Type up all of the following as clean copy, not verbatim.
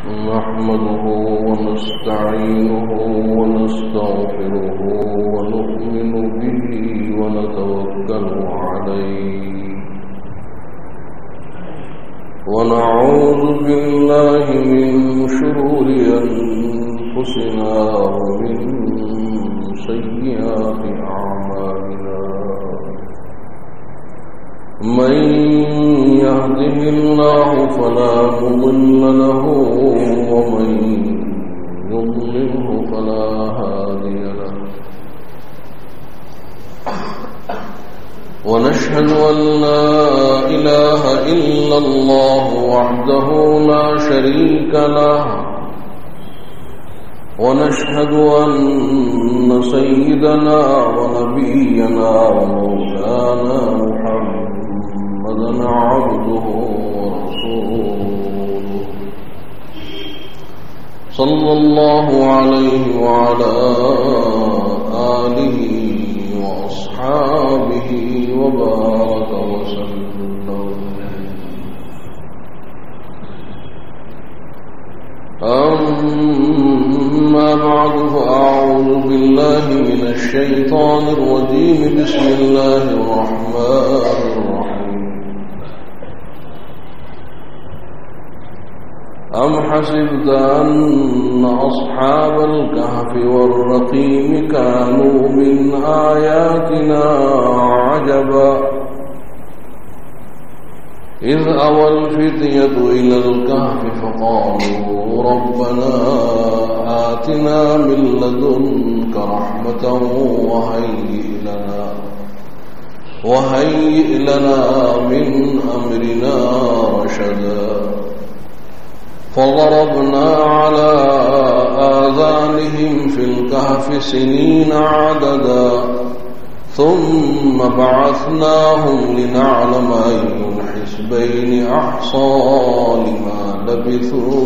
نحمده ونستعينه ونستغفره ونؤمن به ونتوكل عليه ونعوذ بالله من شرور أنفسنا ومن سيئات أعمالنا من يهده الله فلا مضل له ومن يضلله فلا هادي له ونشهد أن لا إله إلا الله وحده لا شريك له ونشهد أن سيدنا ونبينا ومولانا محمدا عبده ورسوله صلى الله عليه وعلى آله وأصحابه وبارك وسلم. أما بعد فأعوذ بالله من الشيطان الرجيم. بسم الله الرحمن الرحيم. أم حسبت أن أصحاب الكهف والرقيم كانوا من آياتنا عجبا إذ أوى الفتية إلى الكهف فقالوا ربنا آتنا من لدنك رحمة وهيئ لنا من أمرنا رشدا فضربنا على آذانهم في الكهف سنين عددا ثم بعثناهم لنعلم أي الحزبين أحصى لما لبثوا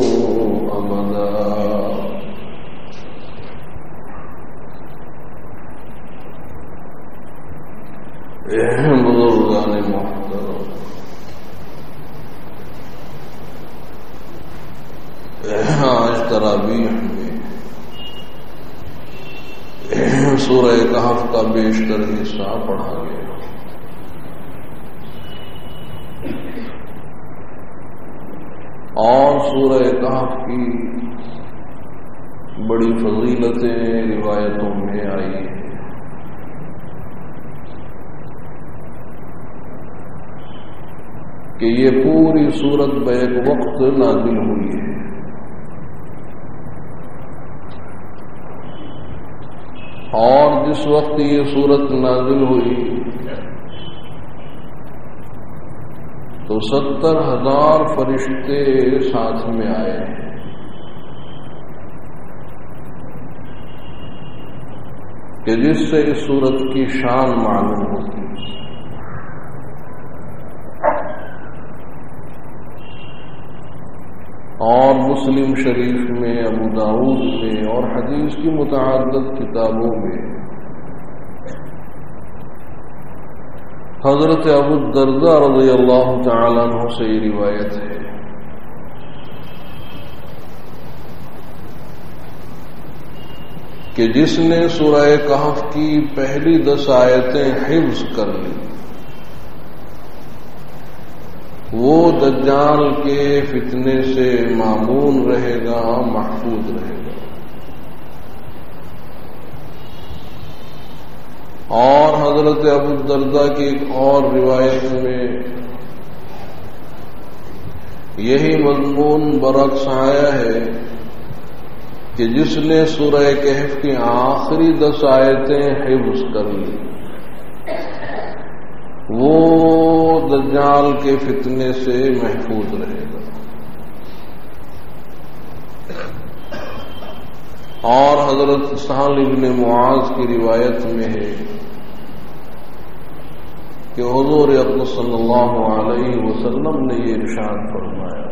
أمدا. بزرگان محترم، آج تراویح میں سورہ کہف کا بیشتر حصہ پڑھا گیا. اور سورہ کہف کی بڑی فضیلتیں روایتوں میں آئی ہیں. کہ یہ پوری سورت بیک وقت نازل ہوئی ہے. اور جس وقت یہ سورت نازل ہوئی تو 70,000 فرشتے ساتھ میں آئے کہ جس سے اس سورت کی شان معلوم ہوتی. اور مسلم شریف میں، ابو داؤد میں اور حدیث کی متعدد کتابوں میں حضرت ابو الدرداء رضی اللہ تعالیٰ عنہ سے یہ روایت ہے کہ جس نے سورہ کہف کی پہلی 10 آیتیں حفظ کر لی وہ دجال کے فتنے سے مامون رہے گا، محفوظ رہے گا. اور حضرت ابو الدرداء کی ایک اور روایت میں یہی مضمون برعکس آیا ہے کہ جس نے سورہ کہف کی آخری 10 آیتیں حفظ کر لی وہ دجال کے فتنے سے محفوظ رہے گا. اور حضرت سہل بن معاذ کی روایت میں ہے کہ حضور اقدس صلی اللہ علیہ وسلم نے یہ ارشاد فرمایا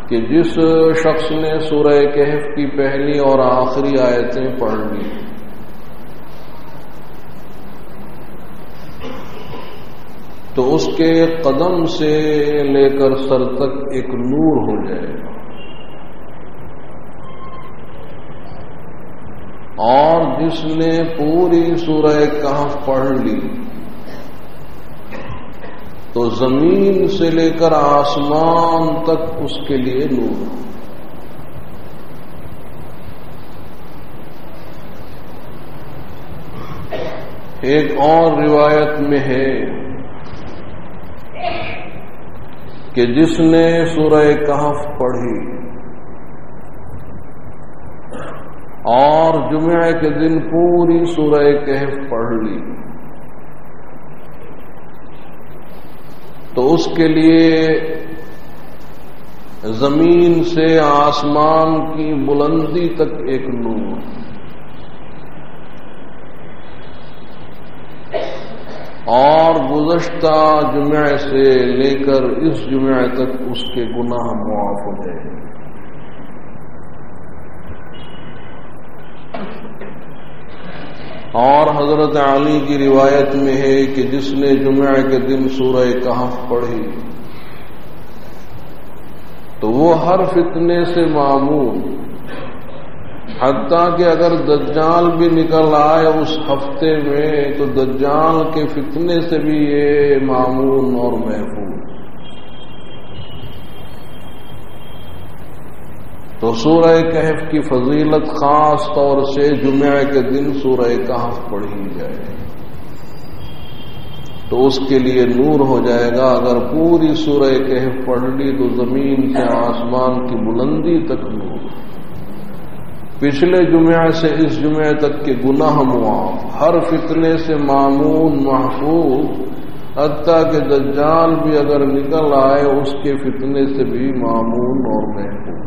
کہ جس شخص نے سورہ کہف کی پہلی اور آخری آیتیں پڑھ لی تو اس کے قدم سے لے کر سر تک ایک نور ہو جائے گا، اور جس نے پوری سورہ کہف پڑھ لی تو زمین سے لے کر آسمان تک اس کے لیے نور۔ ایک اور روایت میں ہے کہ جس نے سورہ کہف پڑھی اور جمعہ کے دن پوری سورہ کہف پڑھ لی تو اس کے لیے زمین سے آسمان کی بلندی تک ایک نور، اور گزشتہ جمعہ سے لے کر اس جمعہ تک اس کے گناہ معاف ہو جائیں۔ اور حضرت علی کی روایت میں ہے کہ جس نے جمعہ کے دن سورہ کہف پڑھی تو وہ ہر فتنے سے معمون، حتیٰ کہ اگر دجال بھی نکل آئے اس ہفتے میں تو دجال کے فتنے سے بھی یہ معمون اور محفوظ۔ تو سورہ کہف کی فضیلت خاص طور سے جمعہ کے دن سورہ کہف پڑھی جائے تو اس کے لیے نور ہو جائے گا۔ اگر پوری سورہ کہف پڑھ لی تو زمین سے آسمان کی بلندی تک نور، پچھلے جمعہ سے اس جمعہ تک کے گناہ معاف، ہر فتنے سے معمون محفوظ، حتیٰ کہ دجال بھی اگر نکل آئے اس کے فتنے سے بھی معمون اور محفوظ۔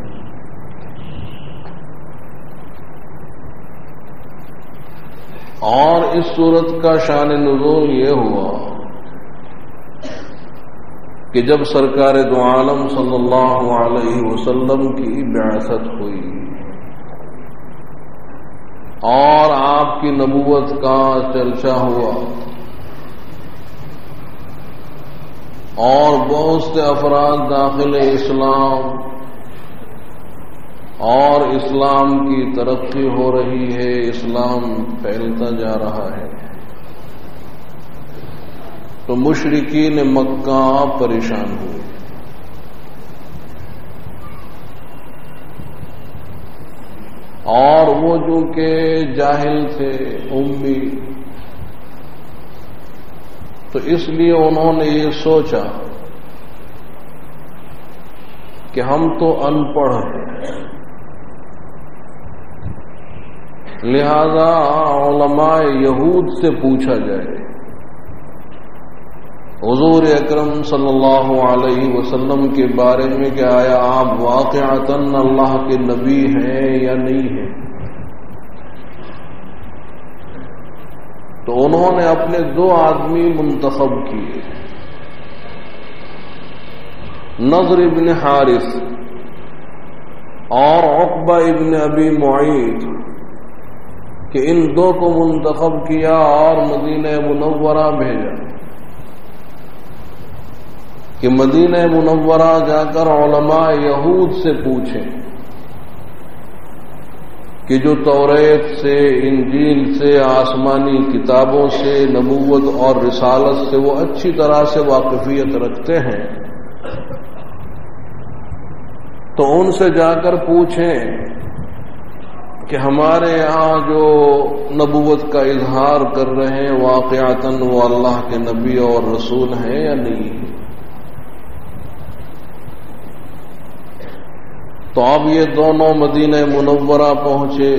اور اس صورت کا شان نزول یہ ہوا کہ جب سرکار دو عالم صلی اللہ علیہ وسلم کی بعثت ہوئی اور آپ کی نبوت کا چرچا ہوا اور بہت سے افراد داخل اسلام اور اسلام کی ترقی ہو رہی ہے، اسلام پھیلتا جا رہا ہے، تو مشرکین مکہ پریشان ہوئے۔ اور وہ جو کہ جاہل تھے، امی، تو اس لیے انہوں نے یہ سوچا کہ ہم تو ان پڑھ ہیں، لہذا علماء یہود سے پوچھا جائے۔ حضور اکرم صلی اللہ علیہ وسلم کے بارے میں کہ آیا آپ واقعتاً اللہ کے نبی ہیں یا نہیں ہیں؟ تو انہوں نے اپنے دو آدمی منتخب کیے، نضر ابن حارث اور عقبہ ابن ابی معیط، کہ ان دو کو منتخب کیا اور مدینہ منورہ بھیجا کہ مدینہ منورہ جا کر علماء یہود سے پوچھیں کہ جو توریت سے، انجیل سے، آسمانی کتابوں سے، نبوت اور رسالت سے وہ اچھی طرح سے واقفیت رکھتے ہیں، تو ان سے جا کر پوچھیں کہ ہمارے یہاں جو نبوت کا اظہار کر رہے ہیں واقعتاً وہ اللہ کے نبی اور رسول ہیں یا نہیں۔ تو اب یہ دونوں مدینہ منورہ پہنچے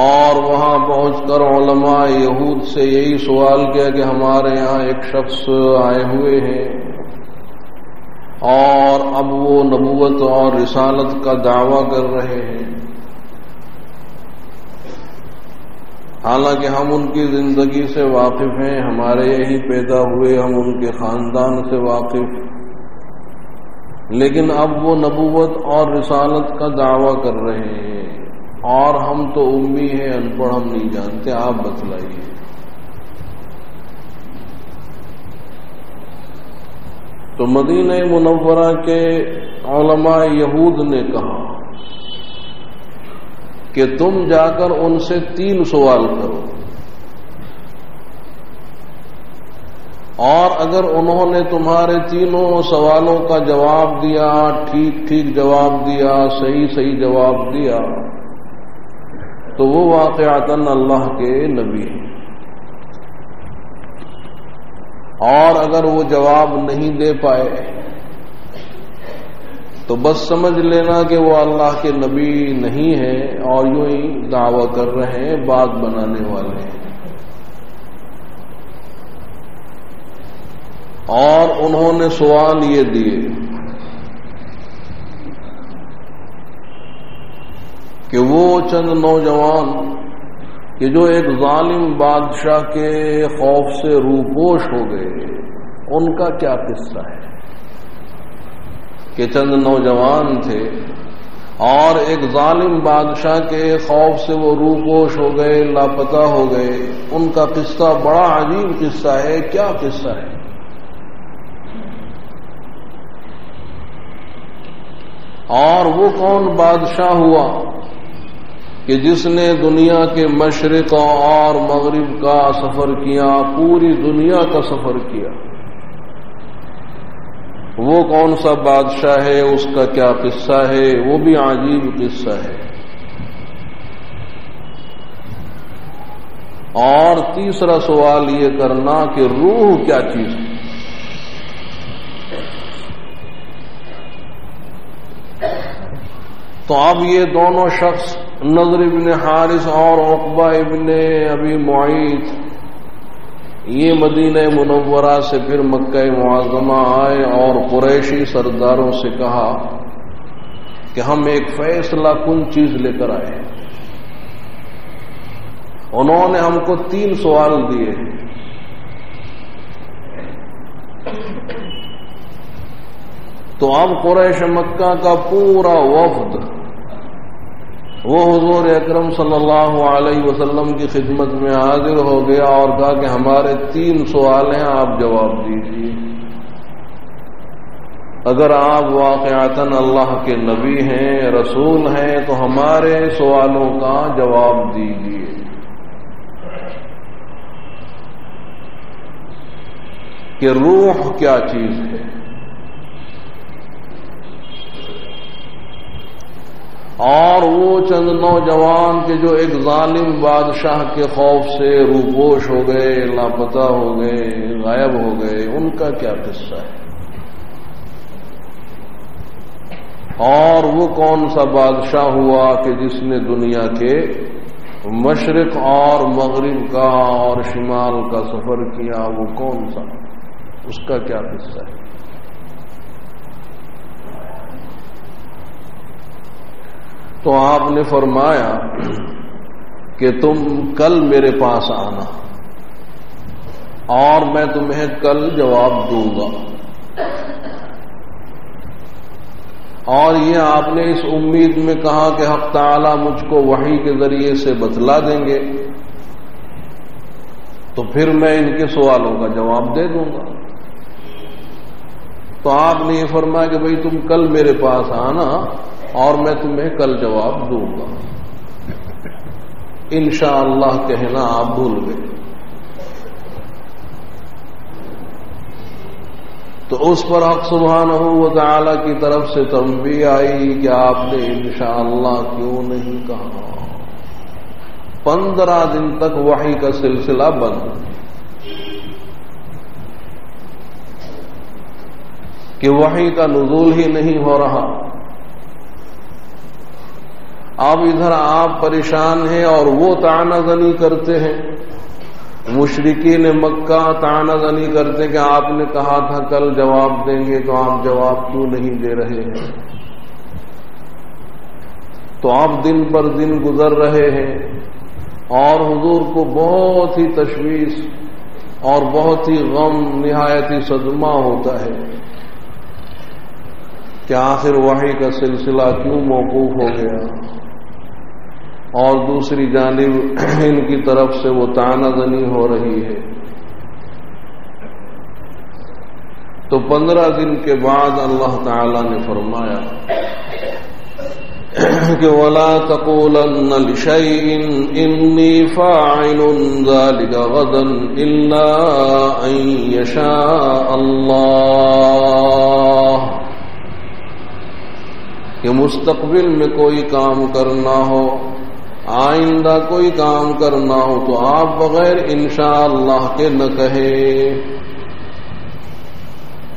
اور وہاں پہنچ کر علماء یہود سے یہی سوال کیا کہ ہمارے یہاں ایک شخص آئے ہوئے ہیں اور اب وہ نبوت اور رسالت کا دعویٰ کر رہے ہیں، حالانکہ ہم ان کی زندگی سے واقف ہیں، ہمارے یہی پیدا ہوئے، ہم ان کے خاندان سے واقف، لیکن اب وہ نبوت اور رسالت کا دعویٰ کر رہے ہیں اور ہم تو امی ہیں، ان پڑھ، ہم نہیں جانتے، آپ بتلائیے۔ تو مدینہ منورہ کے علماء یہود نے کہا کہ تم جا کر ان سے 3 سوال کرو، اور اگر انہوں نے تمہارے تینوں سوالوں کا جواب دیا، ٹھیک ٹھیک جواب دیا، صحیح صحیح جواب دیا، تو وہ واقعتاً اللہ کے نبی ہیں، اور اگر وہ جواب نہیں دے پائے تو بس سمجھ لینا کہ وہ اللہ کے نبی نہیں ہیں اور یوں ہی دعویٰ کر رہے ہیں، بات بنانے والے ہیں۔ اور انہوں نے سوال یہ دیے کہ وہ چند نوجوان کہ جو ایک ظالم بادشاہ کے خوف سے روپوش ہو گئے، ان کا کیا قصہ ہے؟ کہ چند نوجوان تھے اور ایک ظالم بادشاہ کے خوف سے وہ روپوش ہو گئے، لاپتہ ہو گئے، ان کا قصہ بڑا عجیب قصہ ہے، کیا قصہ ہے؟ اور وہ کون بادشاہ ہوا کہ جس نے دنیا کے مشرق اور مغرب کا سفر کیا، پوری دنیا کا سفر کیا؟ وہ کون سا بادشاہ ہے، اس کا کیا قصہ ہے؟ وہ بھی عجیب قصہ ہے۔ اور تیسرا سوال یہ کرنا کہ روح کیا چیز ہے؟ تو اب یہ دونوں شخص نضر ابن حارث اور عقبہ ابن ابی معیط یہ مدینہ منورہ سے پھر مکہ معظمہ آئے اور قریشی سرداروں سے کہا کہ ہم ایک فیصلہ کن چیز لے کر آئے۔ انہوں نے ہم کو 3 سوال دیے، تو اب قریش مکہ کا پورا وفد وہ حضور اکرم صلی اللہ علیہ وسلم کی خدمت میں حاضر ہو گیا اور کہا کہ ہمارے 3 سوال ہیں، آپ جواب دیجیے۔ اگر آپ واقعتاً اللہ کے نبی ہیں، رسول ہیں، تو ہمارے سوالوں کا جواب دیجیے۔ کہ روح کیا چیز ہے؟ اور وہ چند نوجوان کے جو ایک ظالم بادشاہ کے خوف سے روپوش ہو گئے، لاپتہ ہو گئے، غائب ہو گئے، ان کا کیا قصہ ہے؟ اور وہ کون سا بادشاہ ہوا کہ جس نے دنیا کے مشرق اور مغرب کا اور شمال کا سفر کیا؟ وہ کون سا؟ اس کا کیا قصہ ہے؟ تو آپ نے فرمایا کہ تم کل میرے پاس آنا اور میں تمہیں کل جواب دوں گا۔ اور یہ آپ نے اس امید میں کہا کہ حق تعالی مجھ کو وحی کے ذریعے سے بتلا دیں گے، تو پھر میں ان کے سوالوں کا جواب دے دوں گا۔ تو آپ نے یہ فرمایا کہ بھئی تم کل میرے پاس آنا اور میں تمہیں کل جواب دوں گا۔ انشاءاللہ کہنا آپ بھول گئے۔ تو اس پر حق سبحانہ و تعالی کی طرف سے تنبیہ آئی کہ آپ نے انشاءاللہ کیوں نہیں کہا۔ 15 دن تک وحی کا سلسلہ بند کہ وحی کا نزول ہی نہیں ہو رہا۔ اب ادھر آپ پریشان ہیں اور وہ طعنہ زنی کرتے ہیں، مشرکین مکہ طعنہ زنی کرتے کہ آپ نے کہا تھا کل جواب دیں گے، تو آپ جواب کیوں نہیں دے رہے ہیں؟ تو آپ دن پر دن گزر رہے ہیں اور حضور کو بہت ہی تشویش اور بہت ہی غم، نہایت ہی صدمہ ہوتا ہے کہ آخر وحی کا سلسلہ کیوں موقوف ہو گیا، اور دوسری جانب ان کی طرف سے وہ طعنہ زنی ہو رہی ہے۔ تو 15 دن کے بعد اللہ تعالی نے فرمایا کہ وَلَا تَقُولَنَّ لِشَيْءٍ إِنِّي فَاعِلٌ ذَلِكَ غَدًا إِلَّا أَن يَشَاءَ اللَّهُ، کہ مستقبل میں کوئی کام کرنا ہو، آئندہ کوئی کام کرنا ہو تو آپ بغیر انشاءاللہ کے نہ کہیں۔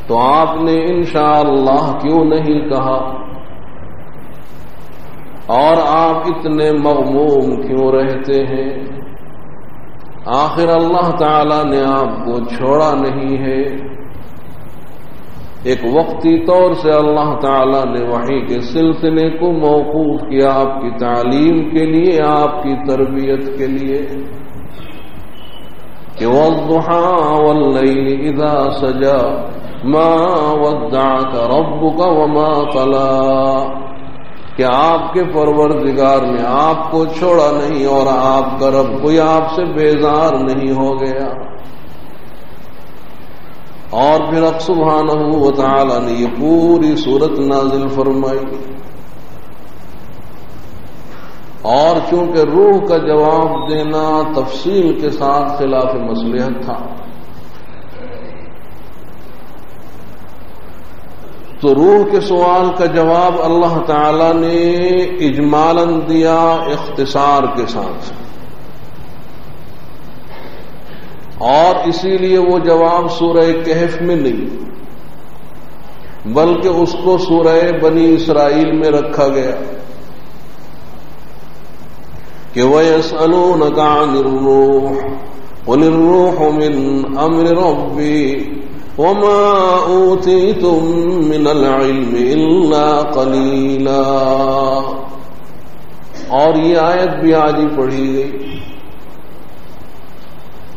تو آپ نے انشاءاللہ کیوں نہیں کہا؟ اور آپ اتنے مغموم کیوں رہتے ہیں؟ آخر اللہ تعالی نے آپ کو چھوڑا نہیں ہے۔ ایک وقتی طور سے اللہ تعالی نے وحی کے سلسلے کو موقوف کیا آپ کی تعلیم کے لیے، آپ کی تربیت کے لیے، کہ وَالضُّحَىٰ وَاللَّيْلِ إِذَا سَجَىٰ مَا وَدَّعَكَ رَبُّكَ وَمَا قَلَىٰ، کہ آپ کے پروردگار نے آپ کو چھوڑا نہیں اور آپ کا رب کوئی آپ سے بیزار نہیں ہو گیا۔ اور پھر اب سبحانہ و تعالی نے یہ پوری سورت نازل فرمائی، اور چونکہ روح کا جواب دینا تفصیل کے ساتھ خلاف مصلحت تھا، تو روح کے سوال کا جواب اللہ تعالی نے اجمالاً دیا، اختصار کے ساتھ، اور اسی لیے وہ جواب سورہ کہف میں نہیں بلکہ اس کو سورہ بنی اسرائیل میں رکھا گیا کہ وَيَسْأَلُونَكَ عَنِ الرُّوحِ قُلِ الرُّوحُ مِنْ أَمْرِ رَبِّي وَمَا أُوتِيتُم مِّنَ الْعِلْمِ إِلَّا قَلِيلًا۔ اور یہ آیت بھی آج ہی پڑھی گئی،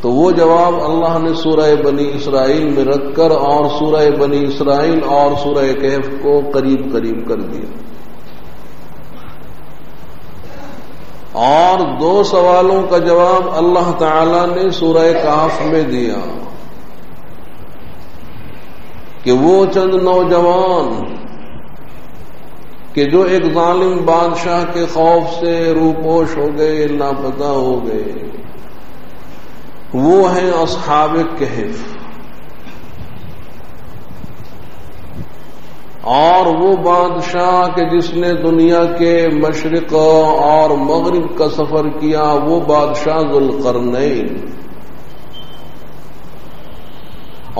تو وہ جواب اللہ نے سورہ بنی اسرائیل میں رکھ کر اور سورہ بنی اسرائیل اور سورہ کہف کو قریب قریب کر دیا، اور 2 سوالوں کا جواب اللہ تعالی نے سورہ کہف میں دیا کہ وہ چند نوجوان کہ جو ایک ظالم بادشاہ کے خوف سے روپوش ہو گئے، لاپتہ ہو گئے، وہ ہیں اصحاب کہف، اور وہ بادشاہ کہ جس نے دنیا کے مشرق اور مغرب کا سفر کیا، وہ بادشاہ ذوالقرنین۔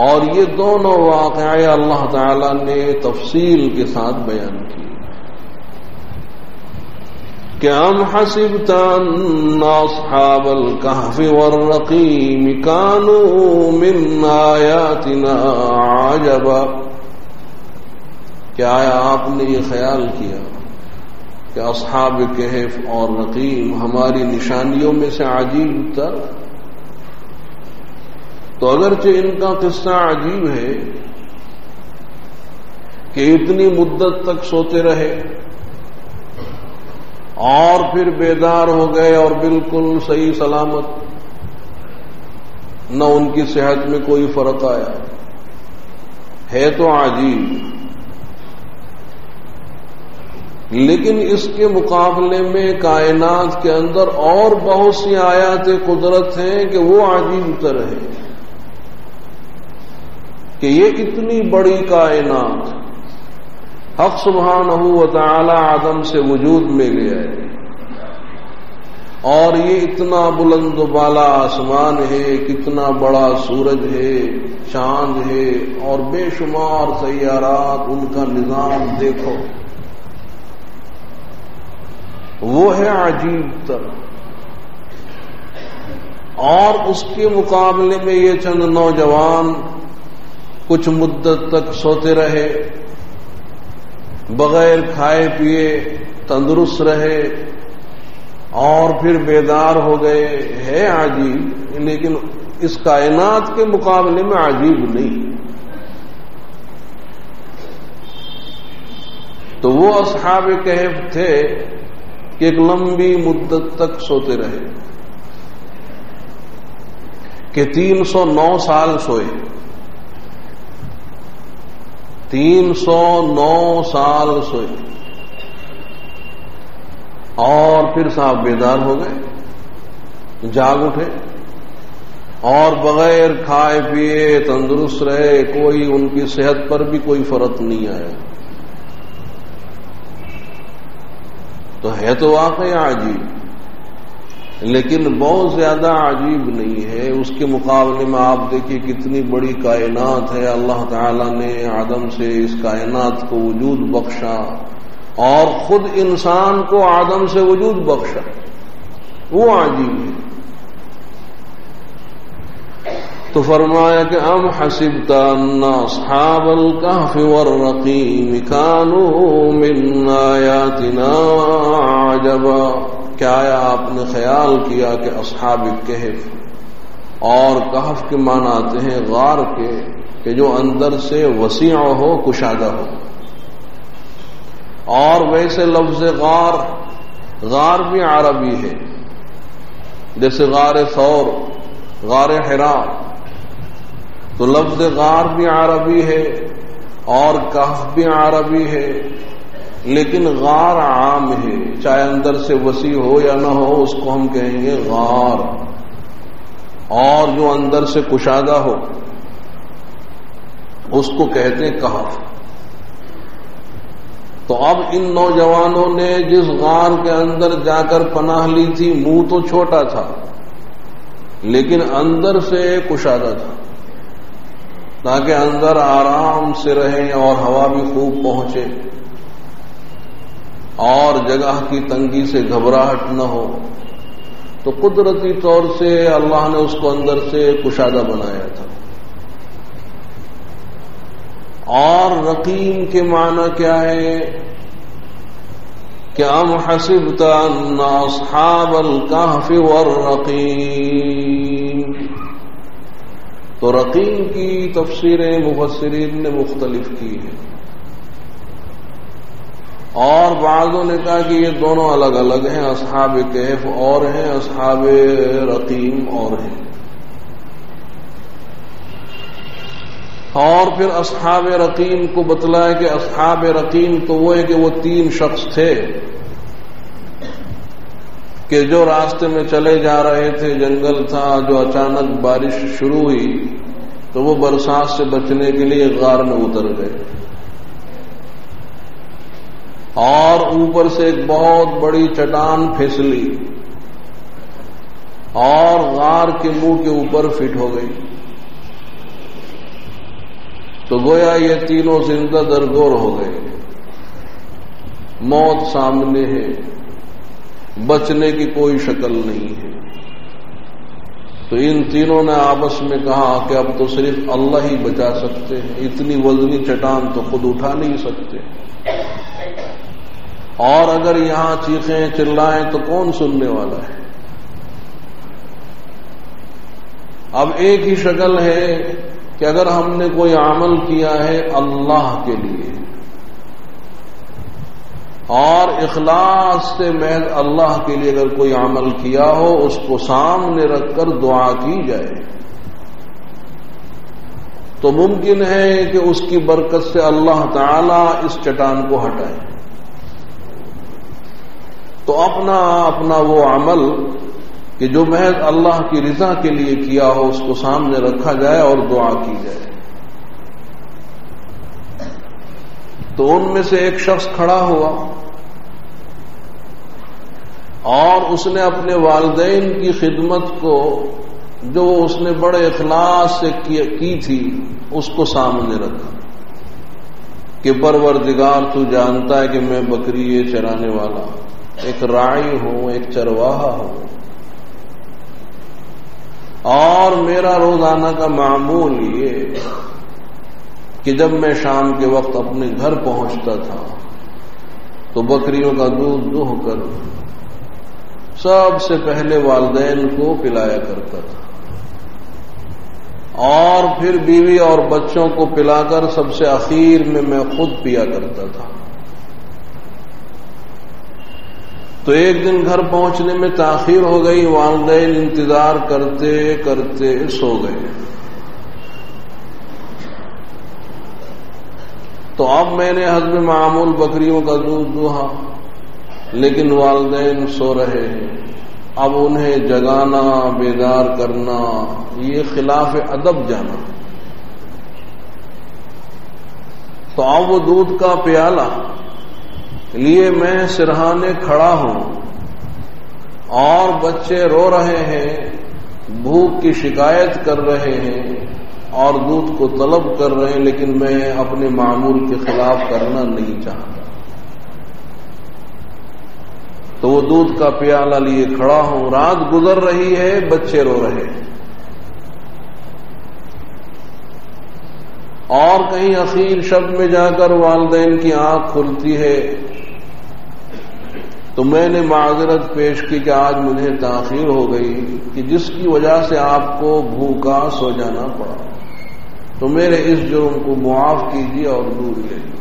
اور یہ دونوں واقعے اللہ تعالی نے تفصیل کے ساتھ بیان کی کہ ام حسبت ان اصحاب الكهف والرقیم كانوا من آیاتنا عجبا، کیا آپ نے یہ خیال کیا کہ اصحاب کہف اور رقیم ہماری نشانیوں میں سے عجیب تر؟ تو اگرچہ ان کا قصہ عجیب ہے کہ اتنی مدت تک سوتے رہے اور پھر بیدار ہو گئے اور بالکل صحیح سلامت، نہ ان کی صحت میں کوئی فرق آیا، ہے تو عجیب، لیکن اس کے مقابلے میں کائنات کے اندر اور بہت سی آیات قدرت ہیں کہ وہ عجیب تر ہے کہ یہ اتنی بڑی کائنات حق سبحانہ و تعالی عدم سے وجود میں لے آئے، اور یہ اتنا بلند و بالا آسمان ہے، کتنا بڑا سورج ہے، چاند ہے، اور بے شمار سیارات، ان کا نظام دیکھو، وہ ہے عجیب تر۔ اور اس کے مقابلے میں یہ چند نوجوان کچھ مدت تک سوتے رہے، بغیر کھائے پیے تندرست رہے، اور پھر بیدار ہو گئے، ہے عجیب، لیکن اس کائنات کے مقابلے میں عجیب نہیں۔ تو وہ اصحاب کہف تھے کہ ایک لمبی مدت تک سوتے رہے، کہ 309 سال سوئے، 309 سال سوئے اور پھر صاحب بیدار ہو گئے، جاگ اٹھے اور بغیر کھائے پیے تندرست رہے، کوئی ان کی صحت پر بھی کوئی فرق نہیں آیا۔ تو ہے تو واقعی عجیب، لیکن بہت زیادہ عجیب نہیں ہے۔ اس کے مقابلے میں آپ دیکھیے کتنی بڑی کائنات ہے، اللہ تعالی نے عدم سے اس کائنات کو وجود بخشا اور خود انسان کو عدم سے وجود بخشا، وہ عجیب ہے۔ تو فرمایا کہ ام حسبت ان اصحاب الکہف والرقیم كانوا من آیاتنا عجبا، کیا آپ نے خیال کیا کہ اصحاب کہف، اور کہف کے معنی آتے ہیں غار کے، کہ جو اندر سے وسیع ہو، کشادہ ہو، اور ویسے لفظ غار بھی عربی ہے، جیسے غار ثور، غار حراء، تو لفظ غار بھی عربی ہے اور کہف بھی عربی ہے، لیکن غار عام ہے، چاہے اندر سے وسیع ہو یا نہ ہو، اس کو ہم کہیں گے غار، اور جو اندر سے کشادہ ہو اس کو کہتے ہیں کہف۔ تو اب ان نوجوانوں نے جس غار کے اندر جا کر پناہ لی تھی، منہ تو چھوٹا تھا لیکن اندر سے کشادہ تھا، تاکہ اندر آرام سے رہیں اور ہوا بھی خوب پہنچے اور جگہ کی تنگی سے گھبراہٹ نہ ہو۔ تو قدرتی طور سے اللہ نے اس کو اندر سے کشادہ بنایا تھا۔ اور رقیم کے معنی کیا ہے کہ ام حسبت ان اصحاب الکہف والرقیم، تو رقیم کی تفسیریں مفسرین نے مختلف کی ہیں، اور بعضوں نے کہا کہ یہ دونوں الگ الگ ہیں، اصحاب کہف اور ہیں، اصحاب رقیم اور ہیں۔ اور پھر اصحاب رقیم کو بتلایا کہ اصحاب رقیم تو وہ ہے کہ وہ 3 شخص تھے کہ جو راستے میں چلے جا رہے تھے، جنگل تھا، جو اچانک بارش شروع ہوئی تو وہ برسات سے بچنے کے لیے غار میں اتر گئے، اور اوپر سے ایک بہت بڑی چٹان پھسلی اور غار کے منہ کے اوپر فٹ ہو گئی۔ تو گویا یہ تینوں زندہ درگور ہو گئے، موت سامنے ہے، بچنے کی کوئی شکل نہیں ہے۔ تو ان تینوں نے آپس میں کہا کہ اب تو صرف اللہ ہی بچا سکتے ہیں، اتنی وزنی چٹان تو خود اٹھا نہیں سکتے، اور اگر یہاں چیخیں چلائیں تو کون سننے والا ہے۔ اب ایک ہی شکل ہے کہ اگر ہم نے کوئی عمل کیا ہے اللہ کے لیے اور اخلاص سے محض اللہ کے لیے اگر کوئی عمل کیا ہو، اس کو سامنے رکھ کر دعا کی جائے تو ممکن ہے کہ اس کی برکت سے اللہ تعالی اس چٹان کو ہٹائے۔ تو اپنا وہ عمل کہ جو محض اللہ کی رضا کے لیے کیا ہو، اس کو سامنے رکھا جائے اور دعا کی جائے۔ تو ان میں سے ایک شخص کھڑا ہوا اور اس نے اپنے والدین کی خدمت کو جو اس نے بڑے اخلاص سے کی تھی اس کو سامنے رکھا کہ پروردگار تو جانتا ہے کہ میں بکری چرانے والا ایک راعی ہوں، ایک چرواہا ہوں، اور میرا روزانہ کا معمول یہ کہ جب میں شام کے وقت اپنے گھر پہنچتا تھا تو بکریوں کا دودھ دوہ کر سب سے پہلے والدین کو پلایا کرتا تھا، اور پھر بیوی اور بچوں کو پلا کر سب سے اخیر میں خود پیا کرتا تھا۔ تو ایک دن گھر پہنچنے میں تاخیر ہو گئی، والدین انتظار کرتے کرتے سو گئے۔ تو اب میں نے حسب معمول بکریوں کا دودھ دوہا، لیکن والدین سو رہے ہیں، اب انہیں جگانا، بیدار کرنا، یہ خلاف ادب جانا۔ تو اب وہ دودھ کا پیالہ لیے میں سرہانے کھڑا ہوں اور بچے رو رہے ہیں، بھوک کی شکایت کر رہے ہیں اور دودھ کو طلب کر رہے ہیں، لیکن میں اپنے معمول کے خلاف کرنا نہیں چاہتا۔ تو وہ دودھ کا پیالہ لیے کھڑا ہوں، رات گزر رہی ہے، بچے رو رہے ہیں، اور کہیں اخیر شب میں جا کر والدین کی آنکھ کھلتی ہے تو میں نے معذرت پیش کی کہ آج مجھے تاخیر ہو گئی کہ جس کی وجہ سے آپ کو بھوکا سو جانا پڑا، تو میرے اس جرم کو معاف کیجیے اور دور لیجیے۔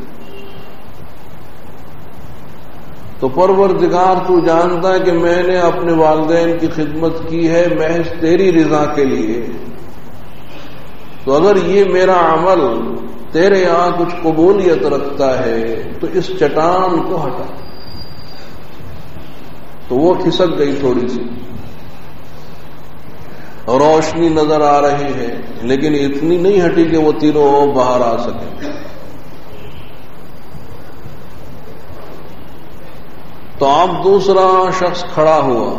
تو پروردگار تو جانتا ہے کہ میں نے اپنے والدین کی خدمت کی ہے محض تیری رضا کے لیے، تو اگر یہ میرا عمل تیرے یہاں کچھ قبولیت رکھتا ہے تو اس چٹان کو ہٹا۔ تو وہ کھسک گئی تھوڑی سی، روشنی نظر آ رہی ہے، لیکن اتنی نہیں ہٹی کہ وہ تینوں باہر آ سکیں۔ تو اب دوسرا شخص کھڑا ہوا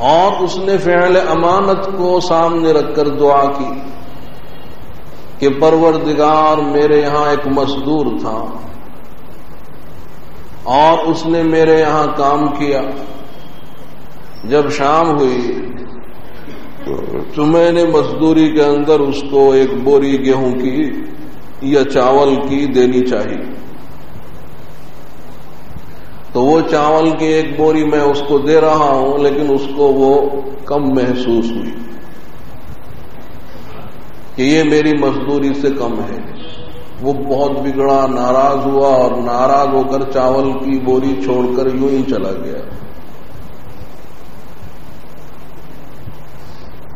اور اس نے فعل امانت کو سامنے رکھ کر دعا کی کہ پروردگار میرے یہاں ایک مزدور تھا اور اس نے میرے یہاں کام کیا، جب شام ہوئی تو میں نے مزدوری کے اندر اس کو ایک بوری گیہوں کی یا چاول کی دینی چاہیے، تو وہ چاول کی ایک بوری میں اس کو دے رہا ہوں، لیکن اس کو وہ کم محسوس ہوئی کہ یہ میری مزدوری سے کم ہے۔ وہ بہت بگڑا، ناراض ہوا اور ناراض ہو کر چاول کی بوری چھوڑ کر یوں ہی چلا گیا۔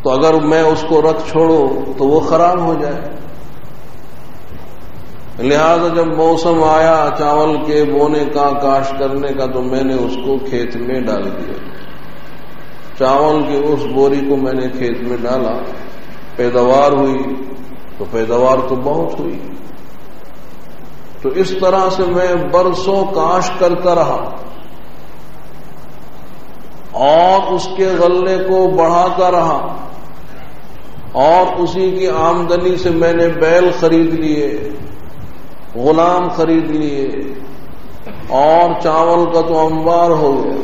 تو اگر میں اس کو رکھ چھوڑوں تو وہ خراب ہو جائے، لہذا جب موسم آیا چاول کے بونے کا، کاشت کرنے کا، تو میں نے اس کو کھیت میں ڈال دیا۔ چاول کی اس بوری کو میں نے کھیت میں ڈالا، پیداوار ہوئی تو پیداوار تو بہت ہوئی۔ تو اس طرح سے میں برسوں کاشت کرتا رہا اور اس کے غلے کو بڑھاتا رہا، اور اسی کی آمدنی سے میں نے بیل خرید لیے، غلام خرید لیے، اور چاول کا تو انبار ہو گیا۔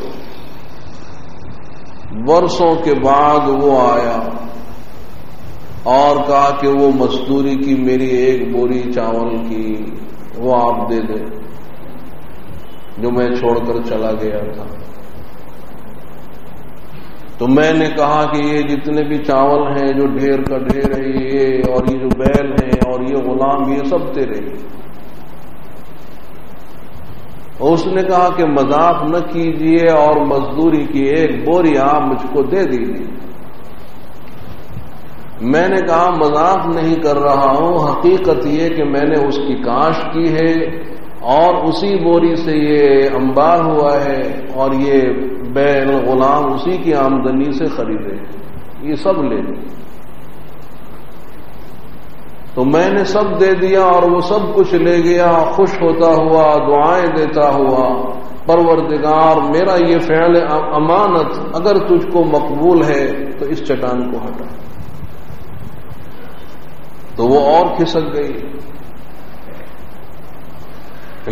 برسوں کے بعد وہ آیا اور کہا کہ وہ مزدوری کی میری ایک بوری چاول کی وہ آپ دے دیں جو میں چھوڑ کر چلا گیا تھا۔ تو میں نے کہا کہ یہ جتنے بھی چاول ہیں جو ڈھیر کا ڈھیر ہے، یہ اور یہ جو بیل ہیں اور یہ غلام، یہ سب تیرے۔ اس نے کہا کہ مذاق نہ کیجیے اور مزدوری کی ایک بوری آپ مجھ کو دے دیجیے۔ میں نے کہا مذاق نہیں کر رہا ہوں، حقیقت یہ کہ میں نے اس کی کاشت کی ہے اور اسی بوری سے یہ انبار ہوا ہے، اور یہ بیل غلام اسی کی آمدنی سے خریدے، یہ سب لے لیں۔ تو میں نے سب دے دیا اور وہ سب کچھ لے گیا، خوش ہوتا ہوا، دعائیں دیتا ہوا، پروردگار میرا یہ فعل امانت اگر تجھ کو مقبول ہے تو اس چٹان کو ہٹا۔ تو وہ اور کھسک گئی،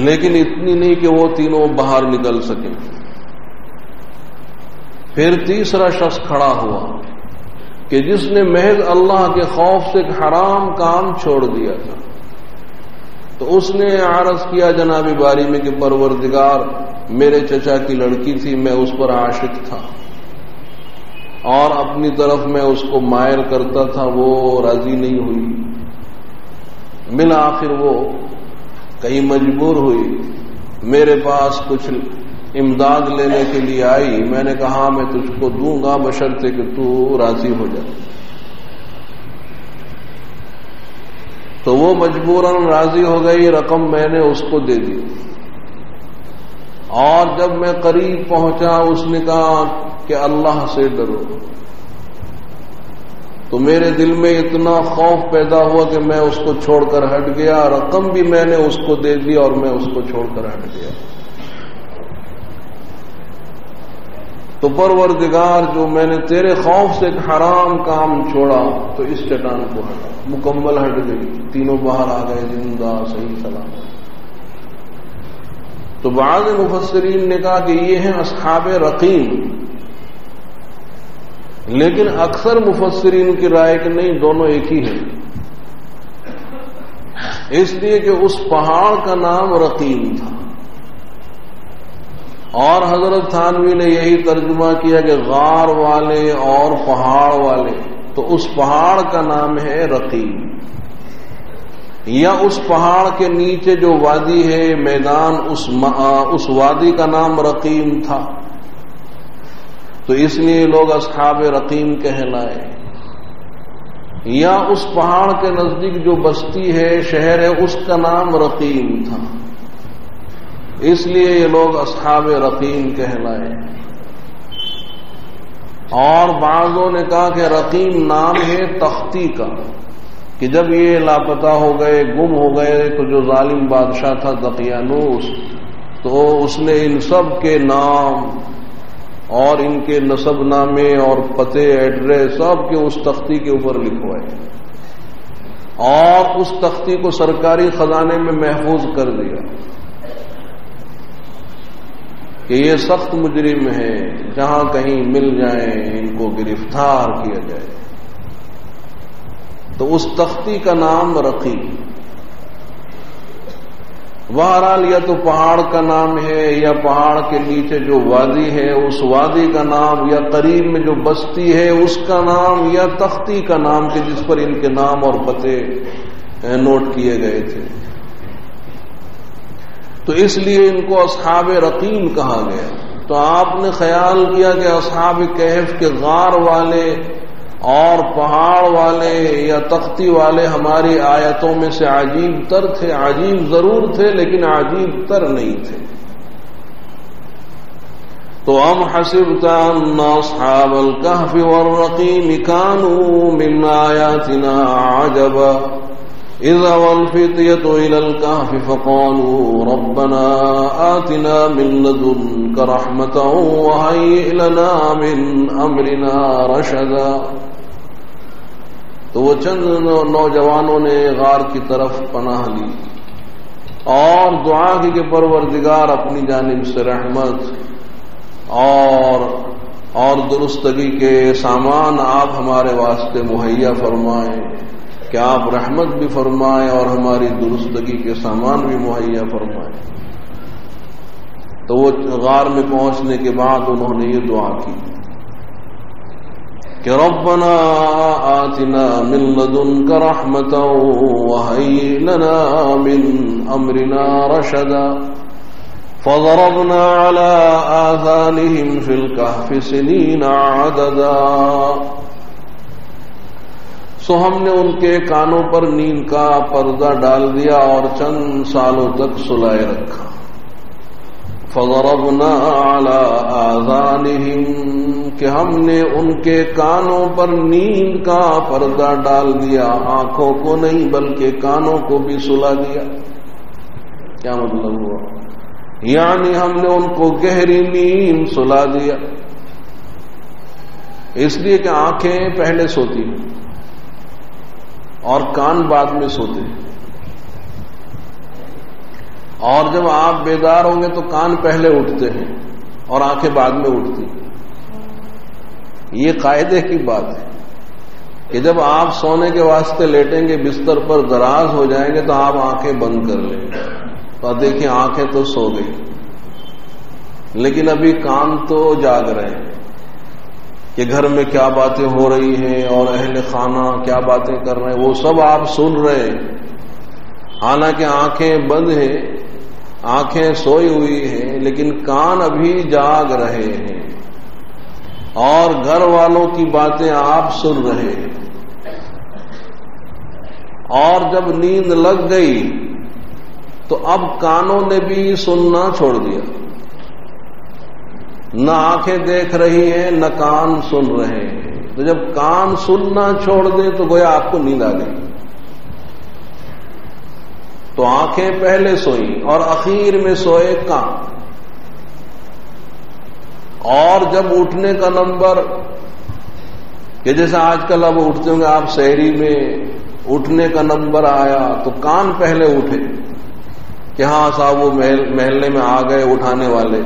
لیکن اتنی نہیں کہ وہ تینوں باہر نکل سکیں۔ پھر تیسرا شخص کھڑا ہوا کہ جس نے محض اللہ کے خوف سے ایک حرام کام چھوڑ دیا تھا۔ تو اس نے عرض کیا جناب باری میں کہ پروردگار میرے چچا کی لڑکی تھی، میں اس پر عاشق تھا اور اپنی طرف میں اس کو مائل کرتا تھا، وہ راضی نہیں ہوئی، بالآخر وہ کہیں مجبور ہوئی، میرے پاس کچھ امداد لینے کے لیے آئی۔ میں نے کہا میں تجھ کو دوں گا بشرطے کہ تو راضی ہو جائے۔ تو وہ مجبوراً راضی ہو گئی، رقم میں نے اس کو دے دی۔ اور جب میں قریب پہنچا اس نے کہا کہ اللہ سے ڈرو، تو میرے دل میں اتنا خوف پیدا ہوا کہ میں اس کو چھوڑ کر ہٹ گیا، رقم بھی میں نے اس کو دے دی اور میں اس کو چھوڑ کر ہٹ گیا۔ تو پروردگار جو میں نے تیرے خوف سے ایک حرام کام چھوڑا تو اس چٹان کو ہٹا، مکمل ہٹ گئی، تینوں باہر آ گئے زندہ صحیح سلامت۔ تو بعض مفسرین نے کہا کہ یہ ہیں اصحاب رقیم، لیکن اکثر مفسرین کی رائے کہ نہیں، دونوں ایک ہی ہیں، اس لیے کہ اس پہاڑ کا نام رقیم تھا، اور حضرت تھانوی نے یہی ترجمہ کیا کہ غار والے اور پہاڑ والے، تو اس پہاڑ کا نام ہے رقیم، یا اس پہاڑ کے نیچے جو وادی ہے میدان، اس وادی کا نام رقیم تھا، تو اس لیے لوگ اصحاب رقیم کہلائے، یا اس پہاڑ کے نزدیک جو بستی ہے شہر ہے اس کا نام رقیم تھا، اس لیے یہ لوگ اصحاب رقیم کہلائے۔ اور بعضوں نے کہا کہ رقیم نام ہے تختی کا، کہ جب یہ لاپتہ ہو گئے، گم ہو گئے، تو جو ظالم بادشاہ تھا دقیانوس، تو اس نے ان سب کے نام اور ان کے نسب نامے اور پتے ایڈریس سب کے اس تختی کے اوپر لکھوائے، اور اس تختی کو سرکاری خزانے میں محفوظ کر دیا کہ یہ سخت مجرم ہے، جہاں کہیں مل جائیں ان کو گرفتار کیا جائے۔ تو اس تختی کا نام رقیم۔ بہرحال یا تو پہاڑ کا نام ہے، یا پہاڑ کے نیچے جو وادی ہے اس وادی کا نام، یا قریب میں جو بستی ہے اس کا نام، یا تختی کا نام کہ جس پر ان کے نام اور پتے نوٹ کیے گئے تھے، تو اس لیے ان کو اصحاب رقیم کہا گیا۔ تو آپ نے خیال کیا کہ اصحاب کہف کے غار والے اور پہاڑ والے یا تختی والے ہماری آیتوں میں سے عجیب تر تھے، عجیب ضرور تھے لیکن عجیب تر نہیں تھے۔ تو ام حسبت ان اصحاب الكهف والرقیم كانوا من آیاتنا عجبا اذ والفتية الى الكهف فقالوا ربنا آتنا من لدنك رحمة وهيئ لنا من امرنا رشدا۔ تو وہ چند نوجوانوں نے غار کی طرف پناہ لی اور دعا کی کہ پروردگار اپنی جانب سے رحمت اور درستگی کے سامان آپ ہمارے واسطے مہیا فرمائیں، کہ آپ رحمت بھی فرمائیں اور ہماری درستگی کے سامان بھی مہیا فرمائیں۔ تو وہ غار میں پہنچنے کے بعد انہوں نے یہ دعا کی کہ ربنا آتنا من لدنک رحمة وهيئ لنا من امرنا رشدا فضربنا على آذانهم في الكهف سنين عددا۔ سو ہم نے ان کے کانوں پر نیند کا پردہ ڈال دیا اور چند سالوں تک سلائے رکھا۔ فضربنا على آذانهم، کہ ہم نے ان کے کانوں پر نیند کا پردہ ڈال دیا، آنکھوں کو نہیں بلکہ کانوں کو بھی سلا دیا۔ کیا مطلب ہوا؟ یعنی ہم نے ان کو گہری نیند سلا دیا، اس لیے کہ آنکھیں پہلے سوتی ہیں اور کان بعد میں سوتے ہیں، اور جب آپ بیدار ہوں گے تو کان پہلے اٹھتے ہیں اور آنکھیں بعد میں اٹھتی ہیں۔ یہ قاعدے کی بات ہے کہ جب آپ سونے کے واسطے لیٹیں گے، بستر پر دراز ہو جائیں گے تو آپ آنکھیں بند کر لیں گے، تو دیکھیں آنکھیں تو سو گئی لیکن ابھی کان تو جاگ رہے ہیں کہ گھر میں کیا باتیں ہو رہی ہیں اور اہل خانہ کیا باتیں کر رہے ہیں، وہ سب آپ سن رہے ہیں، حالانکہ آنکھیں بند ہیں، آنکھیں سوئی ہوئی ہیں، لیکن کان ابھی جاگ رہے ہیں اور گھر والوں کی باتیں آپ سن رہے ہیں۔ اور جب نیند لگ گئی تو اب کانوں نے بھی سننا چھوڑ دیا، نہ آنکھیں دیکھ رہی ہیں نہ کان سن رہے ہیں۔ تو جب کان سننا چھوڑ دیں تو گویا آپ کو نیند آ گئی، تو آنکھیں پہلے سوئیں اور اخیر میں سوئے کان۔ اور جب اٹھنے کا نمبر، کہ جیسے آج کل اب اٹھتے ہوں گے آپ سحری میں، اٹھنے کا نمبر آیا تو کان پہلے اٹھے کہ ہاں صاحب وہ محلے میں آ گئے اٹھانے والے،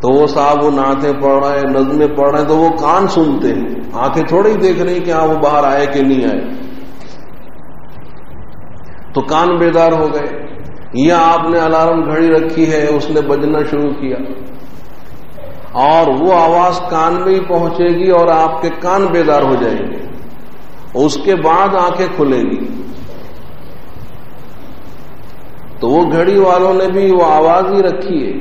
تو وہ صاحب وہ نعتیں پڑھ رہے ہیں، نظمیں پڑھ رہے ہیں، تو وہ کان سنتے ہیں، آنکھیں تھوڑی دیکھ رہی کہ ہاں وہ باہر آئے کہ نہیں آئے، تو کان بیدار ہو گئے۔ یا آپ نے الارم گھڑی رکھی ہے، اس نے بجنا شروع کیا اور وہ آواز کان میں ہی پہنچے گی اور آپ کے کان بیدار ہو جائیں گے، اس کے بعد آنکھیں کھلیں گی۔ تو وہ گھڑی والوں نے بھی وہ آواز ہی رکھی ہے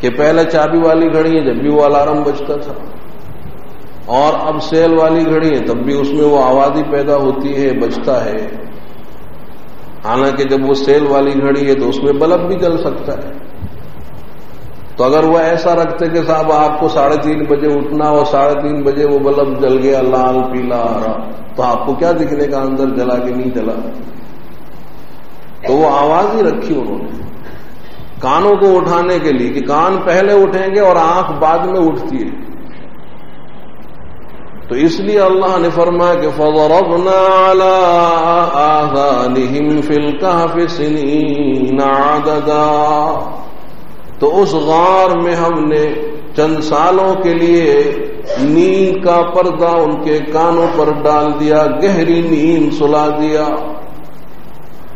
کہ پہلے چابی والی گھڑی ہے جب بھی وہ الارم بجتا تھا، اور اب سیل والی گھڑی ہے تب بھی اس میں وہ آواز ہی پیدا ہوتی ہے، بجتا ہے۔ حالانکہ جب وہ سیل والی گھڑی ہے تو اس میں بلب بھی جل سکتا ہے۔ تو اگر وہ ایسا رکھتے کہ صاحب آپ کو 3:30 بجے اٹھنا اور 3:30 بجے وہ بلب جل گیا لال پیلا ہرا، تو آپ کو کیا دکھنے کا اندر جلا کہ نہیں جلا؟ تو وہ آواز ہی رکھی انہوں نے کانوں کو اٹھانے کے لیے کہ کان پہلے اٹھیں گے اور آنکھ بعد میں اٹھتی ہے۔ تو اس لیے اللہ نے فرمایا کہ فَضَرَبْنَا عَلَىٰ آذَانِهِمْ فِي الْكَهْفِ سِنِينَ عَدَدًا، تو اس غار میں ہم نے چند سالوں کے لیے نیند کا پردہ ان کے کانوں پر ڈال دیا، گہری نیند سلا دیا،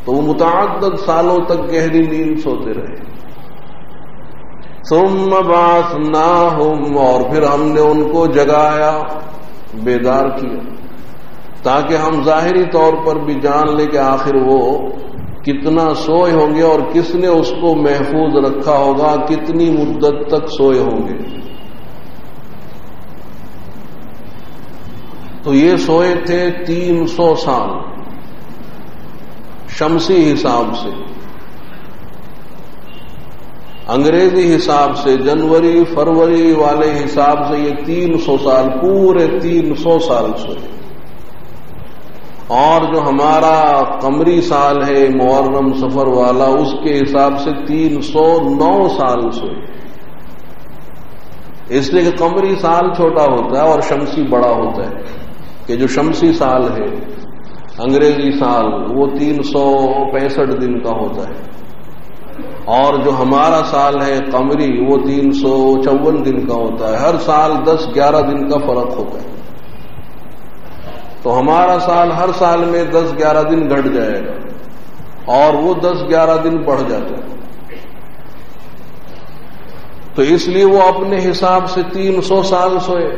تو وہ متعدد سالوں تک گہری نیند سوتے رہے۔ ثم بعثناہم، اور پھر ہم نے ان کو جگایا، بیدار کیا، تاکہ ہم ظاہری طور پر بھی جان لیں کہ آخر وہ کتنا سوئے ہوں گے اور کس نے اس کو محفوظ رکھا ہوگا، کتنی مدت تک سوئے ہوں گے۔ تو یہ سوئے تھے 300 سال شمسی حساب سے، انگریزی حساب سے جنوری فروری والے حساب سے یہ 300 سال، پورے 300 سال سوئے۔ اور جو ہمارا قمری سال ہے محرم سفر والا، اس کے حساب سے 309 سال سوئے، اس لیے کہ قمری سال چھوٹا ہوتا ہے اور شمسی بڑا ہوتا ہے، کہ جو شمسی سال ہے انگریزی سال وہ 365 دن کا ہوتا ہے، اور جو ہمارا سال ہے قمری وہ 354 دن کا ہوتا ہے۔ ہر سال 10-11 دن کا فرق ہوتا ہے، تو ہمارا سال ہر سال میں 10-11 دن گھٹ جائے گا اور وہ 10-11 دن بڑھ جاتا ہے۔ تو اس لیے وہ اپنے حساب سے 300 سال سوئے،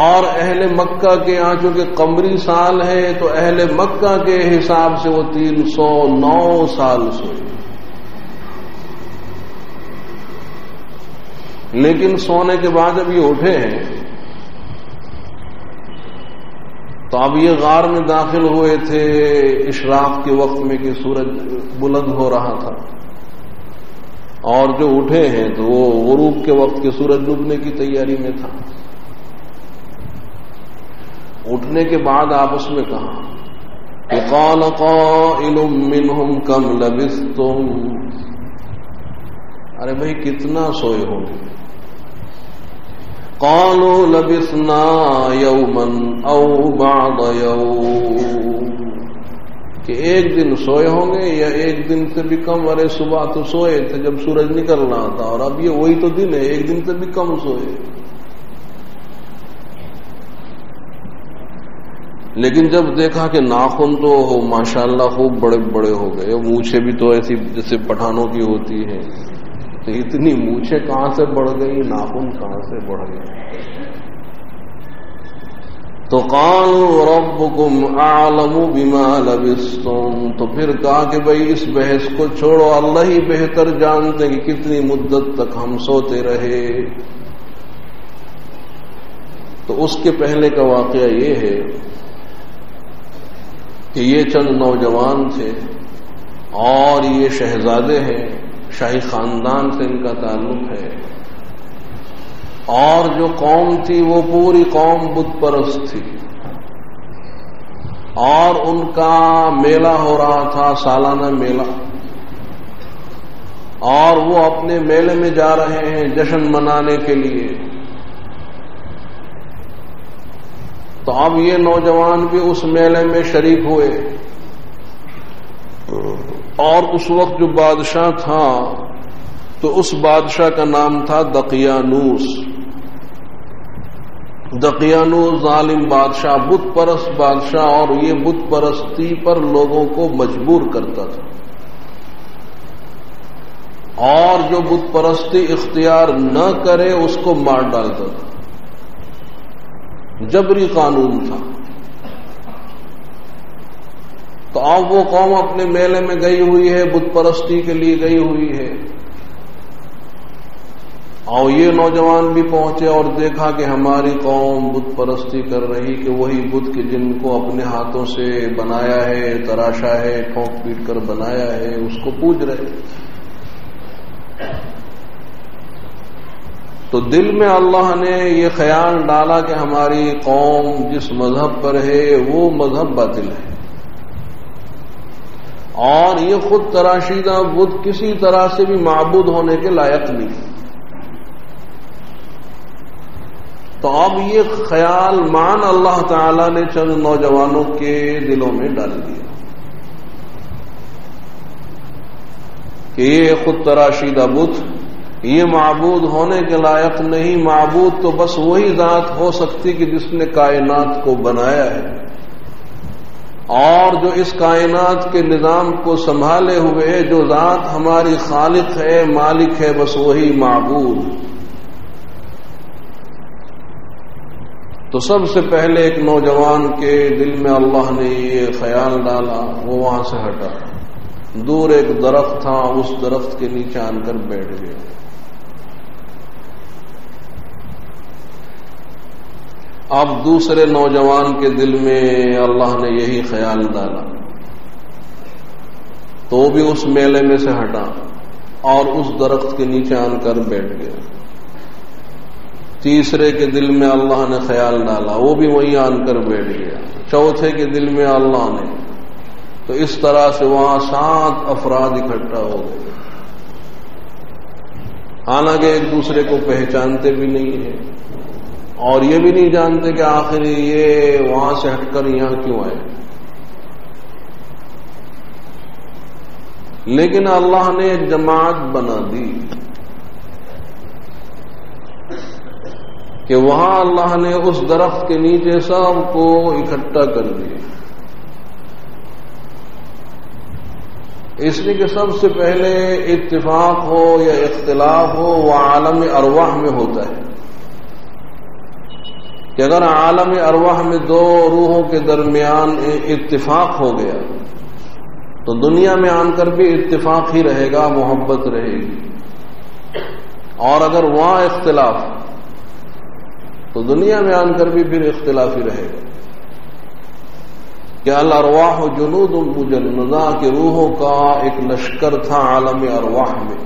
اور اہل مکہ کے یہاں چونکہ قمری سال ہے تو اہل مکہ کے حساب سے وہ 309 سال سوئے۔ لیکن سونے کے بعد جب یہ اٹھے ہیں تو اب یہ غار میں داخل ہوئے تھے اشراق کے وقت میں کہ سورج بلند ہو رہا تھا، اور جو اٹھے ہیں تو وہ غروب کے وقت کے سورج ڈوبنے کی تیاری میں تھا۔ اٹھنے کے بعد آپس میں کہا کہ قال قائل منهم کم لبثتم، ارے بھائی کتنا سوئے ہو؟ قالوا لبثنا یوما او بعض یوم، کہ ایک دن سوئے ہوں گے یا ایک دن سے بھی کم۔ ارے صبح تو سوئے تھے جب سورج نکل رہا تھا، اور اب یہ وہی تو دن ہے، ایک دن سے بھی کم سوئے۔ لیکن جب دیکھا کہ ناخن تو ماشاءاللہ خوب بڑے بڑے ہو گئے، مونچھیں بھی تو ایسی جیسے پٹھانوں کی ہوتی ہیں، تو اتنی مونچھیں کہاں سے بڑھ گئی، ناخن کہاں سے بڑھ گئے؟ تو قالوا ربكم اعلم بما لبثتم، تو پھر کہا کہ بھئی اس بحث کو چھوڑو، اللہ ہی بہتر جانتے کہ کتنی مدت تک ہم سوتے رہے۔ تو تو اس کے پہلے کا واقعہ یہ ہے کہ یہ چند نوجوان تھے اور یہ شہزادے ہیں، شاہی خاندان سے ان کا تعلق ہے، اور جو قوم تھی وہ پوری قوم بت پرست تھی، اور ان کا میلہ ہو رہا تھا، سالانہ میلہ، اور وہ اپنے میلے میں جا رہے ہیں جشن منانے کے لیے۔ تو اب یہ نوجوان بھی اس میلے میں شریک ہوئے، اور اس وقت جو بادشاہ تھا تو اس بادشاہ کا نام تھا دقیانوس۔ دقیانوس ظالم بادشاہ، بت پرست بادشاہ، اور یہ بت پرستی پر لوگوں کو مجبور کرتا تھا، اور جو بت پرستی اختیار نہ کرے اس کو مار ڈالتا تھا، جبری قانون تھا۔ تو اب وہ قوم اپنے میلے میں گئی ہوئی ہے، بت پرستی کے لیے گئی ہوئی ہے، اور یہ نوجوان بھی پہنچے اور دیکھا کہ ہماری قوم بت پرستی کر رہی، کہ وہی بت کے جن کو اپنے ہاتھوں سے بنایا ہے، تراشا ہے، ٹھوک پیٹ کر بنایا ہے، اس کو پوج رہے۔ تو دل میں اللہ نے یہ خیال ڈالا کہ ہماری قوم جس مذہب پر ہے وہ مذہب باطل ہے، اور یہ خود تراشیدہ بت کسی طرح سے بھی معبود ہونے کے لائق نہیں۔ تو اب یہ خیال مان اللہ تعالی نے چند نوجوانوں کے دلوں میں ڈال دیا کہ یہ خود تراشیدہ بت یہ معبود ہونے کے لائق نہیں، معبود تو بس وہی ذات ہو سکتی کہ جس نے کائنات کو بنایا ہے، اور جو اس کائنات کے نظام کو سنبھالے ہوئے جو ذات ہماری خالق ہے، مالک ہے، بس وہی معبود۔ تو سب سے پہلے ایک نوجوان کے دل میں اللہ نے یہ خیال ڈالا، وہ وہاں سے ہٹا، دور ایک درخت تھا، اس درخت کے نیچے آن کر بیٹھ گیا۔ اب دوسرے نوجوان کے دل میں اللہ نے یہی خیال ڈالا، تو وہ بھی اس میلے میں سے ہٹا اور اس درخت کے نیچے آن کر بیٹھ گیا۔ تیسرے کے دل میں اللہ نے خیال ڈالا، وہ بھی وہیں آن کر بیٹھ گیا۔ چوتھے کے دل میں اللہ نے، تو اس طرح سے وہاں 7 افراد اکٹھا ہو گئے، حالانکہ ایک دوسرے کو پہچانتے بھی نہیں ہیں، اور یہ بھی نہیں جانتے کہ آخر یہ وہاں سے ہٹ کر یہاں کیوں آئے۔ لیکن اللہ نے ایک جماعت بنا دی کہ وہاں اللہ نے اس درخت کے نیچے سب کو اکٹھا کر دیا، اس لیے کہ سب سے پہلے اتفاق ہو یا اختلاف ہو وہ عالم ارواح میں ہوتا ہے، کہ اگر عالم ارواح میں 2 روحوں کے درمیان اتفاق ہو گیا تو دنیا میں آن کر بھی اتفاق ہی رہے گا، محبت رہے گی، اور اگر وہاں اختلاف تو دنیا میں آن کر بھی پھر اختلاف ہی رہے گا۔ کہ الارواح جنود مجندہ، کہ روحوں کا ایک لشکر تھا عالم ارواح میں،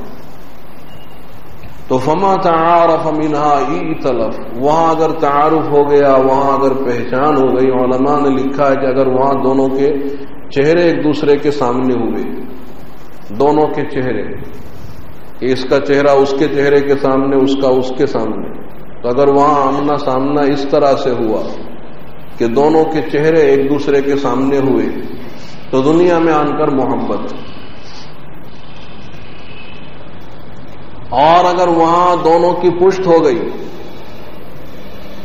تو فما تعارف منها ائتلف، وہاں اگر تعارف ہو گیا، وہاں اگر پہچان ہو گئی، علماء نے لکھا ہے کہ اگر وہاں دونوں کے چہرے ایک دوسرے کے سامنے ہوئے، دونوں کے چہرے، اس کا چہرہ اس کے چہرے کے سامنے، اس کا اس کے سامنے، تو اگر وہاں آمنا سامنا اس طرح سے ہوا کہ دونوں کے چہرے ایک دوسرے کے سامنے ہوئے، تو دنیا میں آن کر محبت، اور اگر وہاں دونوں کی پشت ہو گئی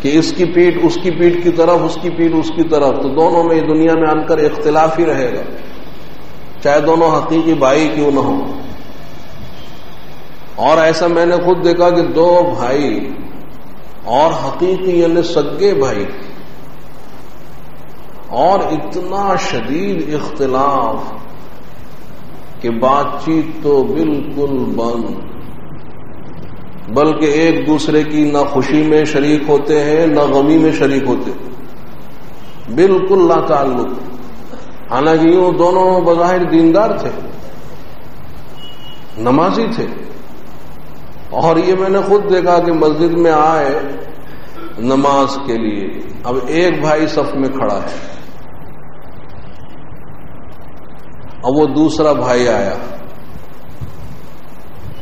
کہ اس کی پیٹھ اس کی پیٹھ کی طرف، اس کی پیٹھ اس کی طرف، تو دونوں میں دنیا میں آن کر اختلاف ہی رہے گا، چاہے دونوں حقیقی بھائی کیوں نہ ہو۔ اور ایسا میں نے خود دیکھا کہ 2 بھائی اور حقیقی یعنی سگے بھائی، اور اتنا شدید اختلاف کہ بات چیت تو بالکل بند، بلکہ ایک دوسرے کی نہ خوشی میں شریک ہوتے ہیں نہ غمی میں شریک ہوتے ہیں، بالکل لا تعلق۔ حالانکہ یوں دونوں بظاہر دیندار تھے، نمازی تھے، اور یہ میں نے خود دیکھا کہ مسجد میں آئے نماز کے لیے، اب ایک بھائی صف میں کھڑا ہے، اب وہ دوسرا بھائی آیا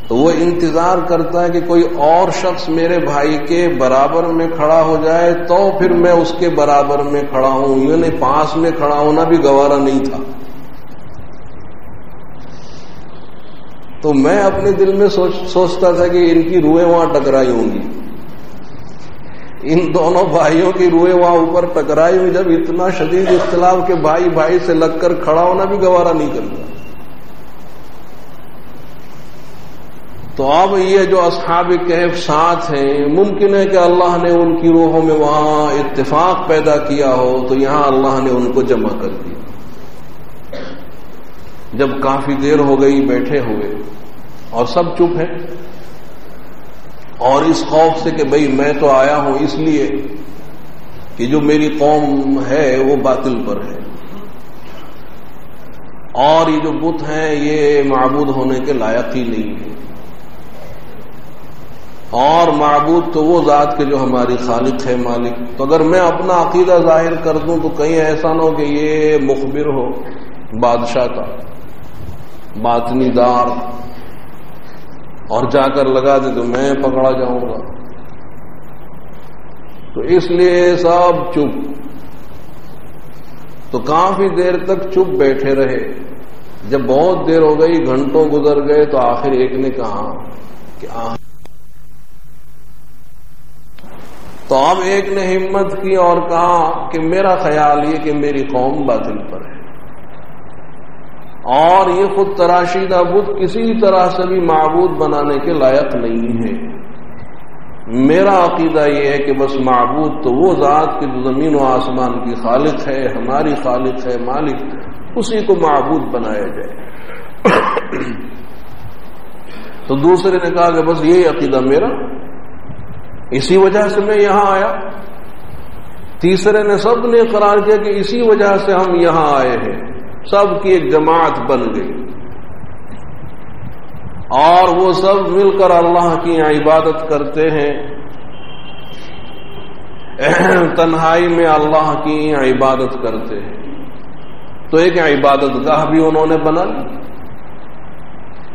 تو وہ انتظار کرتا ہے کہ کوئی اور شخص میرے بھائی کے برابر میں کھڑا ہو جائے تو پھر میں اس کے برابر میں کھڑا ہوں، یہ نہیں پاس میں کھڑا ہونا بھی گوارا نہیں تھا۔ تو میں اپنے دل میں سوچتا تھا کہ ان کی روحیں وہاں ٹکرائی ہوں گی، ان دونوں بھائیوں کی روحیں وہاں اوپر ٹکرائی ہوئی، جب اتنا شدید اختلاف کہ بھائی بھائی سے لگ کر کھڑا ہونا بھی گوارا نہیں کرتا۔ تو اب یہ جو اصحاب کہف ساتھ ہیں، ممکن ہے کہ اللہ نے ان کی روحوں میں وہاں اتفاق پیدا کیا ہو، تو یہاں اللہ نے ان کو جمع کر دیا۔ جب کافی دیر ہو گئی بیٹھے ہوئے اور سب چپ ہیں، اور اس خوف سے کہ بھئی میں تو آیا ہوں اس لیے کہ جو میری قوم ہے وہ باطل پر ہے، اور یہ جو بت ہیں یہ معبود ہونے کے لائق ہی نہیں ہے، اور معبود تو وہ ذات کے جو ہماری خالق ہے، مالک۔ تو اگر میں اپنا عقیدہ ظاہر کر دوں تو کہیں ایسا نہ ہو کہ یہ مخبر ہو بادشاہ کا، باطنی دار، اور جا کر لگا دے تو میں پکڑا جاؤں گا۔ تو اس لیے سب چپ، تو کافی دیر تک چپ بیٹھے رہے۔ جب بہت دیر ہو گئی، گھنٹوں گزر گئے، تو آخر ایک نے کہا کہ تو اب ایک نے ہمت کی اور کہا کہ میرا خیال یہ کہ میری قوم باطل پر ہے، اور یہ خود تراشیدہ بت کسی طرح سے بھی معبود بنانے کے لائق نہیں ہے۔ میرا عقیدہ یہ ہے کہ بس معبود تو وہ ذات کہ جو زمین و آسمان کی خالق ہے، ہماری خالق ہے، مالک، اسی کو معبود بنایا جائے۔ تو دوسرے نے کہا کہ بس یہی عقیدہ میرا، اسی وجہ سے میں یہاں آیا۔ تیسرے نے، سب نے اقرار کیا کہ اسی وجہ سے ہم یہاں آئے ہیں، سب کی ایک جماعت بن گئی، اور وہ سب مل کر اللہ کی عبادت کرتے ہیں، تنہائی میں اللہ کی عبادت کرتے ہیں۔ تو ایک عبادت گاہ بھی انہوں نے بنا لی،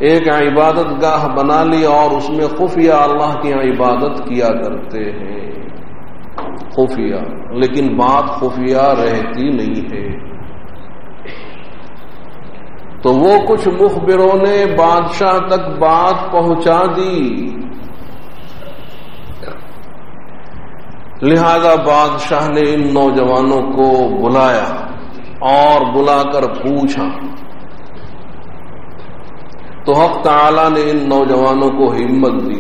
ایک عبادت گاہ بنا لی، اور اس میں خفیہ اللہ کی عبادت کیا کرتے ہیں، خفیہ، لیکن بات خفیہ رہتی نہیں ہے۔ تو وہ کچھ مخبروں نے بادشاہ تک بات پہنچا دی، لہذا بادشاہ نے ان نوجوانوں کو بلایا اور بلا کر پوچھا۔ تو حق تعالی نے ان نوجوانوں کو ہمت دی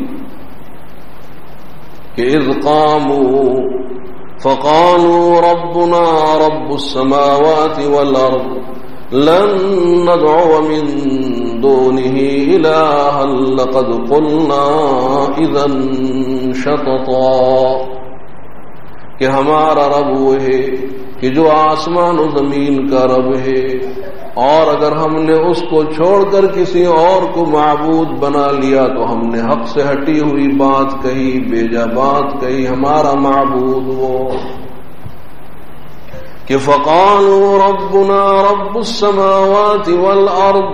کہ اذ قاموا فقالوا ربنا رب السماوات والارض لن ندعو من دونه الها لقد قلنا اذا شططا، کہ ہمارا رب وہ ہے کہ جو آسمان و زمین کا رب ہے، اور اگر ہم نے اس کو چھوڑ کر کسی اور کو معبود بنا لیا تو ہم نے حق سے ہٹی ہوئی بات کہی، بیجا بات کہی۔ ہمارا معبود وہ کہ فقالوا ربنا رب السماوات والارض،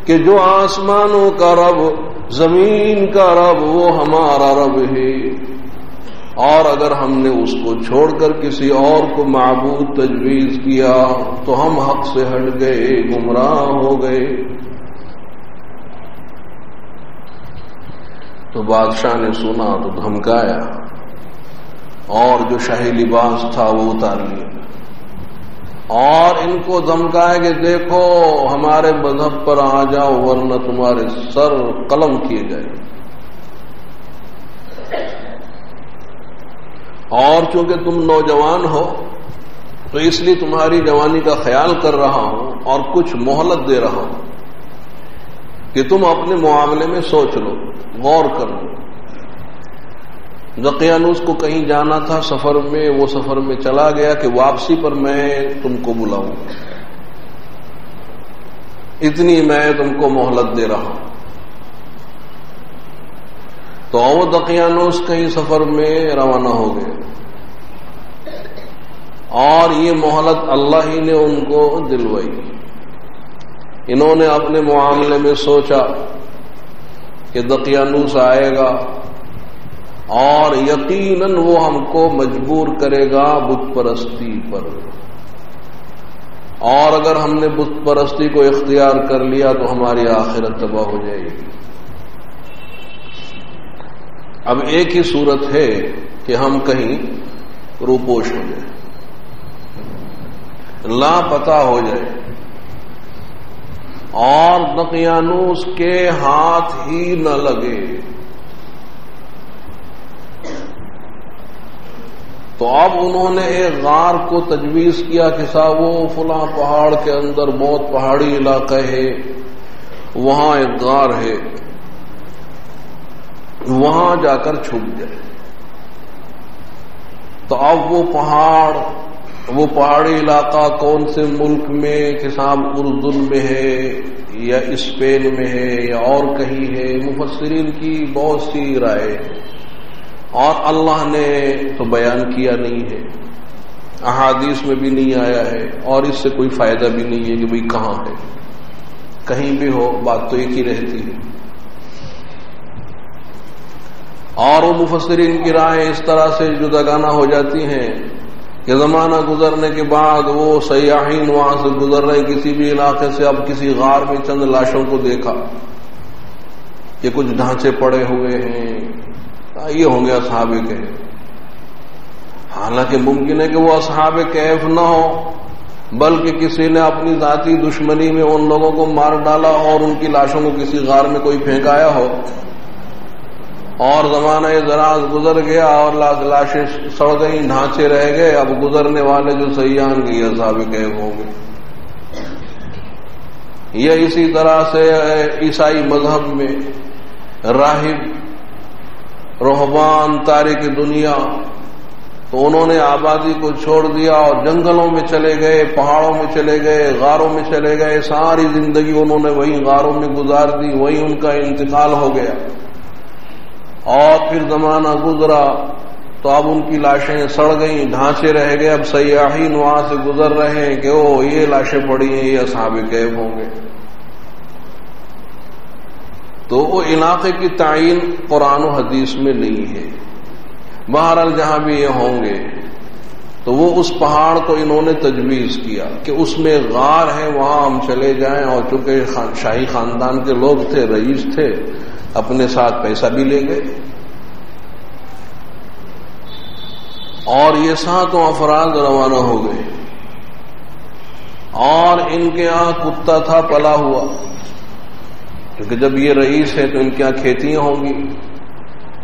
کہ جو آسمانوں کا رب، زمین کا رب، وہ ہمارا رب ہے، اور اگر ہم نے اس کو چھوڑ کر کسی اور کو معبود تجویز کیا تو ہم حق سے ہٹ گئے، گمراہ ہو گئے۔ تو بادشاہ نے سنا تو دھمکایا، اور جو شاہی لباس تھا وہ اتار لیا، اور ان کو دھمکایا کہ دیکھو ہمارے مذہب پر آ جاؤ ورنہ تمہارے سر قلم کیے جائیں۔ اور چونکہ تم نوجوان ہو تو اس لیے تمہاری جوانی کا خیال کر رہا ہوں اور کچھ مہلت دے رہا ہوں کہ تم اپنے معاملے میں سوچ لو، غور کر لو، دقیانوس کو کہیں جانا تھا سفر میں، وہ سفر میں چلا گیا کہ واپسی پر میں تم کو بلاؤں، اتنی میں تم کو مہلت دے رہا ہوں۔ تو وہ دقیانوس کہیں سفر میں روانہ ہو گئے، اور یہ مہلت اللہ ہی نے ان کو دلوائی۔ انہوں نے اپنے معاملے میں سوچا کہ دقیانوس آئے گا اور یقیناً وہ ہم کو مجبور کرے گا بت پرستی پر، اور اگر ہم نے بت پرستی کو اختیار کر لیا تو ہماری آخرت تباہ ہو جائے گی۔ اب ایک ہی صورت ہے کہ ہم کہیں روپوش ہو جائیں، لاپتہ ہو جائے، اور دقیانوس کے ہاتھ ہی نہ لگے، تو اب انہوں نے ایک غار کو تجویز کیا کہ صاحب وہ فلاں پہاڑ کے اندر بہت پہاڑی علاقہ ہے، وہاں ایک غار ہے، وہاں جا کر چھپ جائے۔ تو اب وہ پہاڑی علاقہ کون سے ملک میں، کہ صاحب اردن میں ہے یا اسپین میں ہے یا اور کہیں ہے، مفسرین کی بہت سی رائے، اور اللہ نے تو بیان کیا نہیں ہے، احادیث میں بھی نہیں آیا ہے، اور اس سے کوئی فائدہ بھی نہیں ہے کہ بھئی کہاں ہے، کہیں بھی ہو بات تو ایک ہی رہتی ہے۔ اور وہ مفسرین کی رائے اس طرح سے جداگانہ ہو جاتی ہیں کہ زمانہ گزرنے کے بعد وہ سیاحین وہاں سے گزر رہے کسی بھی علاقے سے، اب کسی غار میں چند لاشوں کو دیکھا کہ کچھ ڈھانچے پڑے ہوئے ہیں، یہ ہوں گے اصحاب کہف۔ حالانکہ ممکن ہے کہ وہ اصحاب کہف نہ ہو، بلکہ کسی نے اپنی ذاتی دشمنی میں ان لوگوں کو مار ڈالا اور ان کی لاشوں کو کسی غار میں کوئی پھینکایا ہو، اور زمانہ دراز گزر گیا اور لاشیں سڑ گئیں، ڈھانچے رہ گئے، اب گزرنے والے جو سیاح کے یہ اصحاب کہف ہوں گے۔ یہ اسی طرح سے عیسائی مذہب میں راہب، رہبان، تارک دنیا، تو انہوں نے آبادی کو چھوڑ دیا اور جنگلوں میں چلے گئے، پہاڑوں میں چلے گئے، غاروں میں چلے گئے، ساری زندگی انہوں نے وہی غاروں میں گزار دی، وہی ان کا انتقال ہو گیا۔ اور پھر زمانہ گزرا تو اب ان کی لاشیں سڑ گئیں، ڈھانچے رہ گئے، اب سیاحین وہاں سے گزر رہے ہیں کہ او یہ لاشیں پڑی ہیں، یہ اصحاب کہف ہوں گے۔ تو وہ علاقے کی تعین قرآن و حدیث میں نہیں ہے۔ بہرحال جہاں بھی یہ ہوں گے تو وہ اس پہاڑ کو انہوں نے تجویز کیا کہ اس میں غار ہے، وہاں ہم چلے جائیں، اور چونکہ شاہی خاندان کے لوگ تھے، رئیس تھے، اپنے ساتھ پیسہ بھی لے گئے، اور یہ 7 افراد روانہ ہو گئے، اور ان کے یہاں کتا تھا پلا ہوا، کیونکہ جب یہ رئیس ہے تو ان کے یہاں کھیتیاں ہوں گی،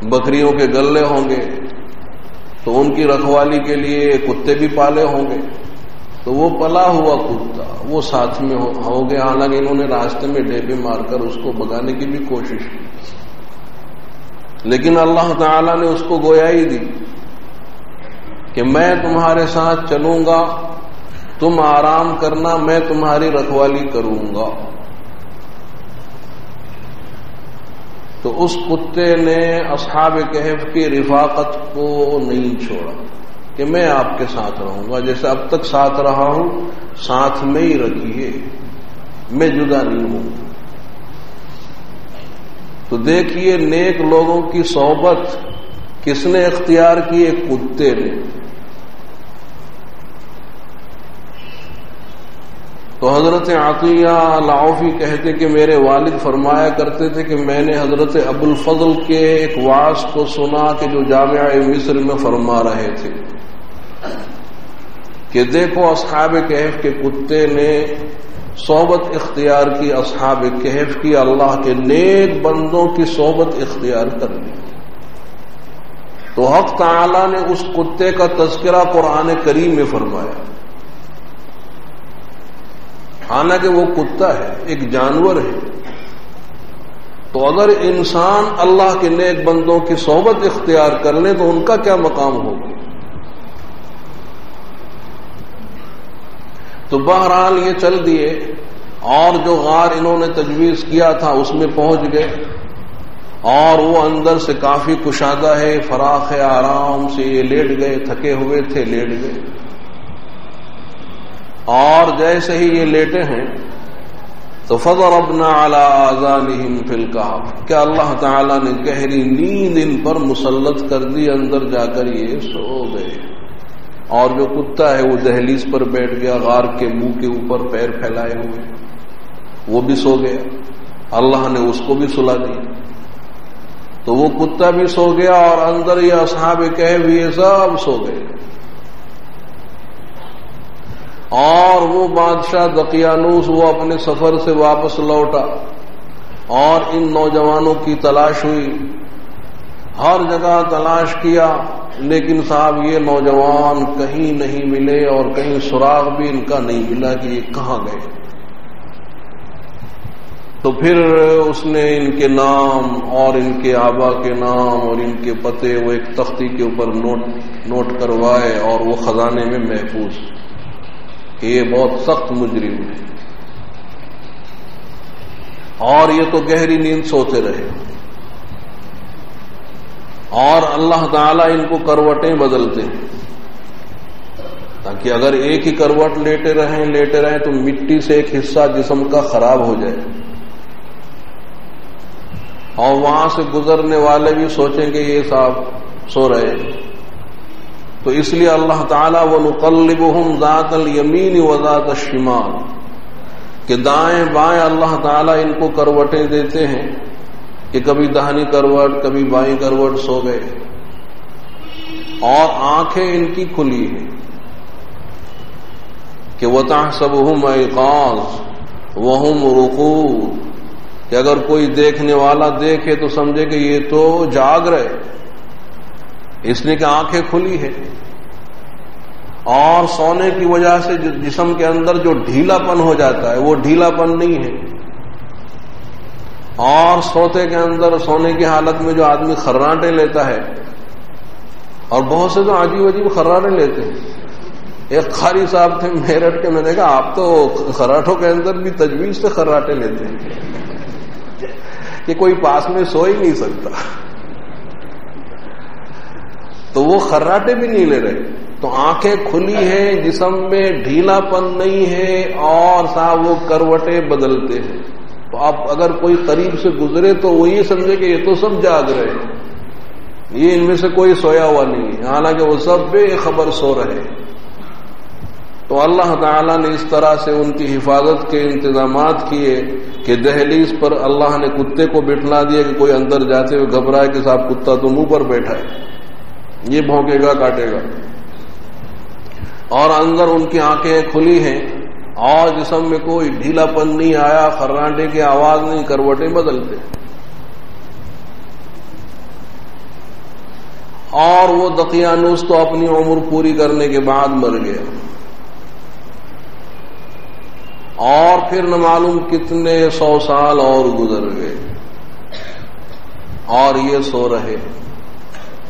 بکریوں کے گلے ہوں گے، تو ان کی رکھوالی کے لیے کتے بھی پالے ہوں گے، تو وہ پلا ہوا کتا وہ ساتھ میں ہو گیا۔ حالانکہ انہوں نے راستے میں ڈیبے مار کر اس کو بھگانے کی بھی کوشش کی، لیکن اللہ تعالی نے اس کو گویائی دی کہ میں تمہارے ساتھ چلوں گا، تم آرام کرنا، میں تمہاری رکھوالی کروں گا۔ تو اس کتے نے اصحاب کہف کی رفاقت کو نہیں چھوڑا کہ میں آپ کے ساتھ رہوں گا، جیسے اب تک ساتھ رہا ہوں ساتھ میں ہی رکھیے، میں جدا نہیں ہوں۔ تو دیکھیے نیک لوگوں کی صحبت کس نے اختیار کی؟ ایک کتے نے۔ تو حضرت عطیہ العوفی کہتے کہ میرے والد فرمایا کرتے تھے کہ میں نے حضرت ابو الفضل کے ایک وعظ کو سنا کہ جو جامعہ مصر میں فرما رہے تھے کہ دیکھو اصحاب کہف کے کتے نے صحبت اختیار کی، اصحاب کہف کی، اللہ کے نیک بندوں کی صحبت اختیار کر لی۔ تو حق تعالی نے اس کتے کا تذکرہ قرآن کریم میں فرمایا، حالانکہ وہ کتا ہے، ایک جانور ہے، تو اگر انسان اللہ کے نیک بندوں کی صحبت اختیار کر لیں تو ان کا کیا مقام ہوگا؟ تو بہرحال یہ چل دیے اور جو غار انہوں نے تجویز کیا تھا اس میں پہنچ گئے، اور وہ اندر سے کافی کشادہ ہے، فراخ ہے، آرام سے یہ لیٹ گئے، تھکے ہوئے تھے، لیٹ گئے۔ اور جیسے ہی یہ لیٹے ہیں تو فضربنا علی آذانہم فی الکہف، کیا اللہ تعالیٰ نے گہری نیند ان پر مسلط کر دی، اندر جا کر یہ سو گئے۔ اور جو کتا ہے وہ دہلیز پر بیٹھ گیا، غار کے منہ کے اوپر پیر پھیلائے ہوئے، وہ بھی سو گیا، اللہ نے اس کو بھی سلا دیا۔ تو وہ کتا بھی سو گیا اور اندر یہ اصحاب کہف یہ سب سو گئے۔ اور وہ بادشاہ دقیانوس وہ اپنے سفر سے واپس لوٹا اور ان نوجوانوں کی تلاش ہوئی، ہر جگہ تلاش کیا، لیکن صاحب یہ نوجوان کہیں نہیں ملے اور کہیں سراغ بھی ان کا نہیں ملا کہ یہ کہاں گئے۔ تو پھر اس نے ان کے نام اور ان کے آبا کے نام اور ان کے پتے وہ ایک تختی کے اوپر نوٹ کروائے اور وہ خزانے میں محفوظ کہ یہ بہت سخت مجرم ہے۔ اور یہ تو گہری نیند سوتے رہے، اور اللہ تعالیٰ ان کو کروٹیں بدلتے ہیں تاکہ اگر ایک ہی کروٹ لیٹے رہیں تو مٹی سے ایک حصہ جسم کا خراب ہو جائے، اور وہاں سے گزرنے والے بھی سوچیں کہ یہ صاحب سو رہے ہیں۔ تو اس لیے اللہ تعالیٰ وَنُقَلِّبُهُمْ ذَاتَ الْيَمِينِ وَذَاتَ الشِّمَالِ کہ دائیں بائیں اللہ تعالیٰ ان کو کروٹیں دیتے ہیں کہ کبھی داہنی کروٹ کبھی بائیں کروٹ سو گئے، اور آنکھیں ان کی کھلی ہیں کہ وَتَحْسَبُهُمْ أَيْقَاظَ وَهُمْ رُقُودٌ کہ اگر کوئی دیکھنے والا دیکھے تو سمجھے کہ یہ تو جاگ رہے، اس لیے کہ آنکھیں کھلی ہے۔ اور سونے کی وجہ سے جسم کے اندر جو ڈھیلا پن ہو جاتا ہے وہ ڈھیلا پن نہیں ہے، اور سوتے کے اندر سونے کی حالت میں جو آدمی خراٹے لیتا ہے، اور بہت سے تو عجیب عجیب خراٹے لیتے ہیں۔ ایک قاری صاحب تھے میرٹھ کے، میں نے کہا آپ تو خراٹوں کے اندر بھی تجویز سے خراٹے لیتے ہیں کہ کوئی پاس میں سو ہی نہیں سکتا، تو وہ خراٹے بھی نہیں لے رہے۔ تو آنکھیں کھلی ہیں، جسم میں ڈھیلا پن نہیں ہے، اور صاحب وہ کروٹیں بدلتے ہیں۔ تو آپ اگر کوئی قریب سے گزرے تو وہ یہ سمجھے کہ یہ تو سب جاگ رہے ہیں، یہ ان میں سے کوئی سویا ہوا نہیں ہے، حالانکہ وہ سب بے خبر سو رہے۔ تو اللہ تعالیٰ نے اس طرح سے ان کی حفاظت کے انتظامات کیے کہ دہلیز پر اللہ نے کتے کو بٹھلا دیا کہ کوئی اندر جاتے ہوئے گھبرائے کہ صاحب کتا تو منہ پر بیٹھا ہے، یہ بھونکے گا کاٹے گا، اور اندر ان کی آنکھیں کھلی ہیں اور جسم میں کوئی ڈھیلا پن نہیں آیا، خراٹے کی آواز نہیں، کروٹیں بدلتے۔ اور وہ دقیانوس تو اپنی عمر پوری کرنے کے بعد مر گیا، اور پھر نہ معلوم کتنے 100 سال اور گزر گئے، اور یہ سو رہے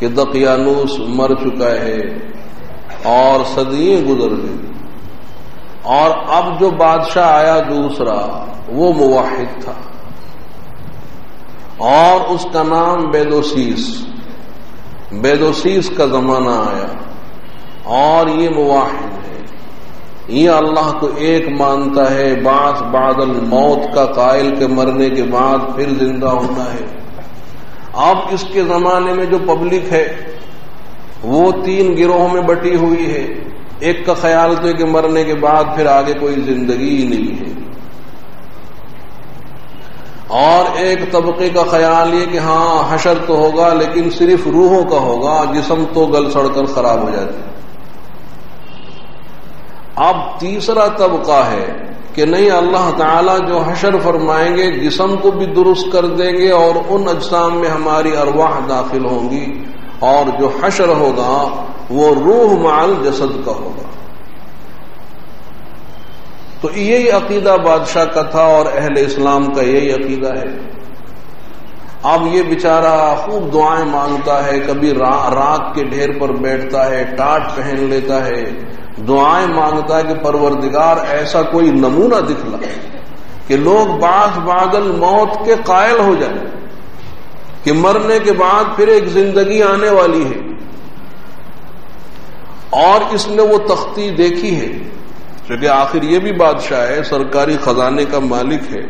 کہ دقیانوس مر چکا ہے اور صدیاں گزر گئی۔ اور اب جو بادشاہ آیا دوسرا وہ موحد تھا، اور اس کا نام بیدوسیس کا زمانہ آیا، اور یہ موحد ہے، یہ اللہ کو ایک مانتا ہے، بعث بعد الموت کا قائل کے مرنے کے بعد پھر زندہ ہونا ہے۔ اب اس کے زمانے میں جو پبلک ہے وہ 3 گروہوں میں بٹی ہوئی ہے۔ ایک کا خیال تو ہے کہ مرنے کے بعد پھر آگے کوئی زندگی ہی نہیں ہے، اور ایک طبقے کا خیال یہ کہ ہاں حشر تو ہوگا لیکن صرف روحوں کا ہوگا، جسم تو گل سڑ کر خراب ہو جاتے۔ اب تیسرا طبقہ ہے کہ نہیں، اللہ تعالیٰ جو حشر فرمائیں گے جسم کو بھی درست کر دیں گے، اور ان اجسام میں ہماری ارواح داخل ہوں گی، اور جو حشر ہوگا وہ روح مع الجسد کا ہوگا۔ تو یہی عقیدہ بادشاہ کا تھا، اور اہل اسلام کا یہی عقیدہ ہے۔ اب یہ بیچارہ خوب دعائیں مانگتا ہے، کبھی راک کے ڈھیر پر بیٹھتا ہے، ٹاٹ پہن لیتا ہے، دعائیں مانگتا ہے کہ پروردگار ایسا کوئی نمونہ دکھلا کہ لوگ بعد الموت کے قائل ہو جائیں کہ مرنے کے بعد پھر ایک زندگی آنے والی ہے۔ اور اس نے وہ تختی دیکھی ہے، کیونکہ آخر یہ بھی بادشاہ ہے، سرکاری خزانے کا مالک ہے،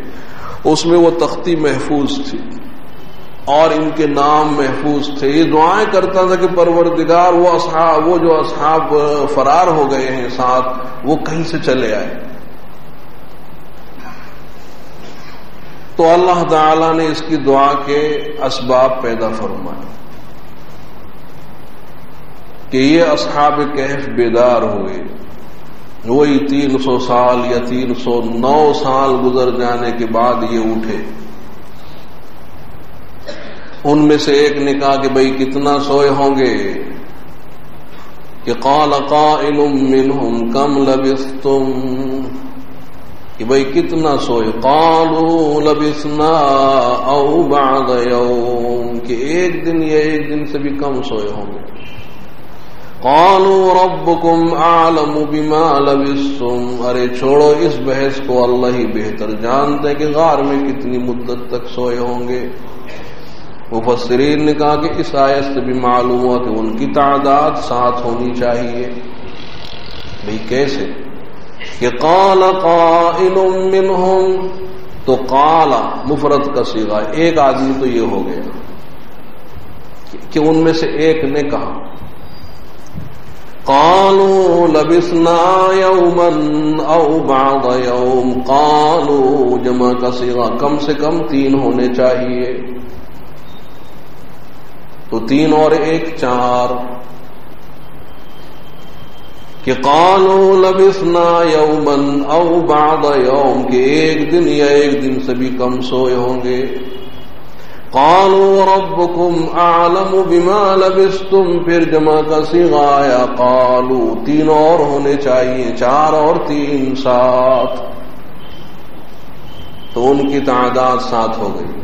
اس میں وہ تختی محفوظ تھی اور ان کے نام محفوظ تھے۔ یہ دعائیں کرتا تھا کہ پروردگار وہ جو اصحاب فرار ہو گئے ہیں ساتھ، وہ کہیں سے چلے آئے۔ تو اللہ تعالی نے اس کی دعا کے اسباب پیدا فرمائے کہ یہ اصحاب کہف بیدار ہوئے، وہی 300 سال یا 309 سال گزر جانے کے بعد یہ اٹھے۔ ان میں سے ایک نے کہا کہ بھئی کتنا سوئے ہوں گے؟ کہ قال قائل منہم کم لبثتم، کہ بھئی کتنا سوئے؟ قالوا لبثنا او بعض یوم، کہ ایک دن یا ایک دن سے بھی کم سوئے ہوں گے۔ قالوا ربکم اعلم بما لبثتم، ارے چھوڑو اس بحث کو، اللہ ہی بہتر جانتے ہیں کہ غار میں کتنی مدت تک سوئے ہوں گے۔ مفسرین نے کہا کہ اس آیت سے بھی معلوم ہوا کہ ان کی تعداد 7 ہونی چاہیے۔ بھئی کیسے؟ کہ قال قائل منہم، تو قال مفرد کا صیغہ، ایک آدمی تو یہ ہو گیا کہ ان میں سے ایک نے کہا قالوا لبثنا یوما او بعض یوم، قالوا جمع کا صیغہ کم سے کم 3 ہونے چاہیے، تو 3 اور 1 4، کہ قالوا لبثنا یوما او بعض یوم، کہ ایک دن یا ایک دن سے بھی کم سوئے ہوں گے۔ قالوا ربکم اعلم بما لبثتم، پھر جمع کا صیغہ آیا قالوا، 3 اور ہونے چاہیے، 4 اور 3 7، تو ان کی تعداد 7 ہو گئی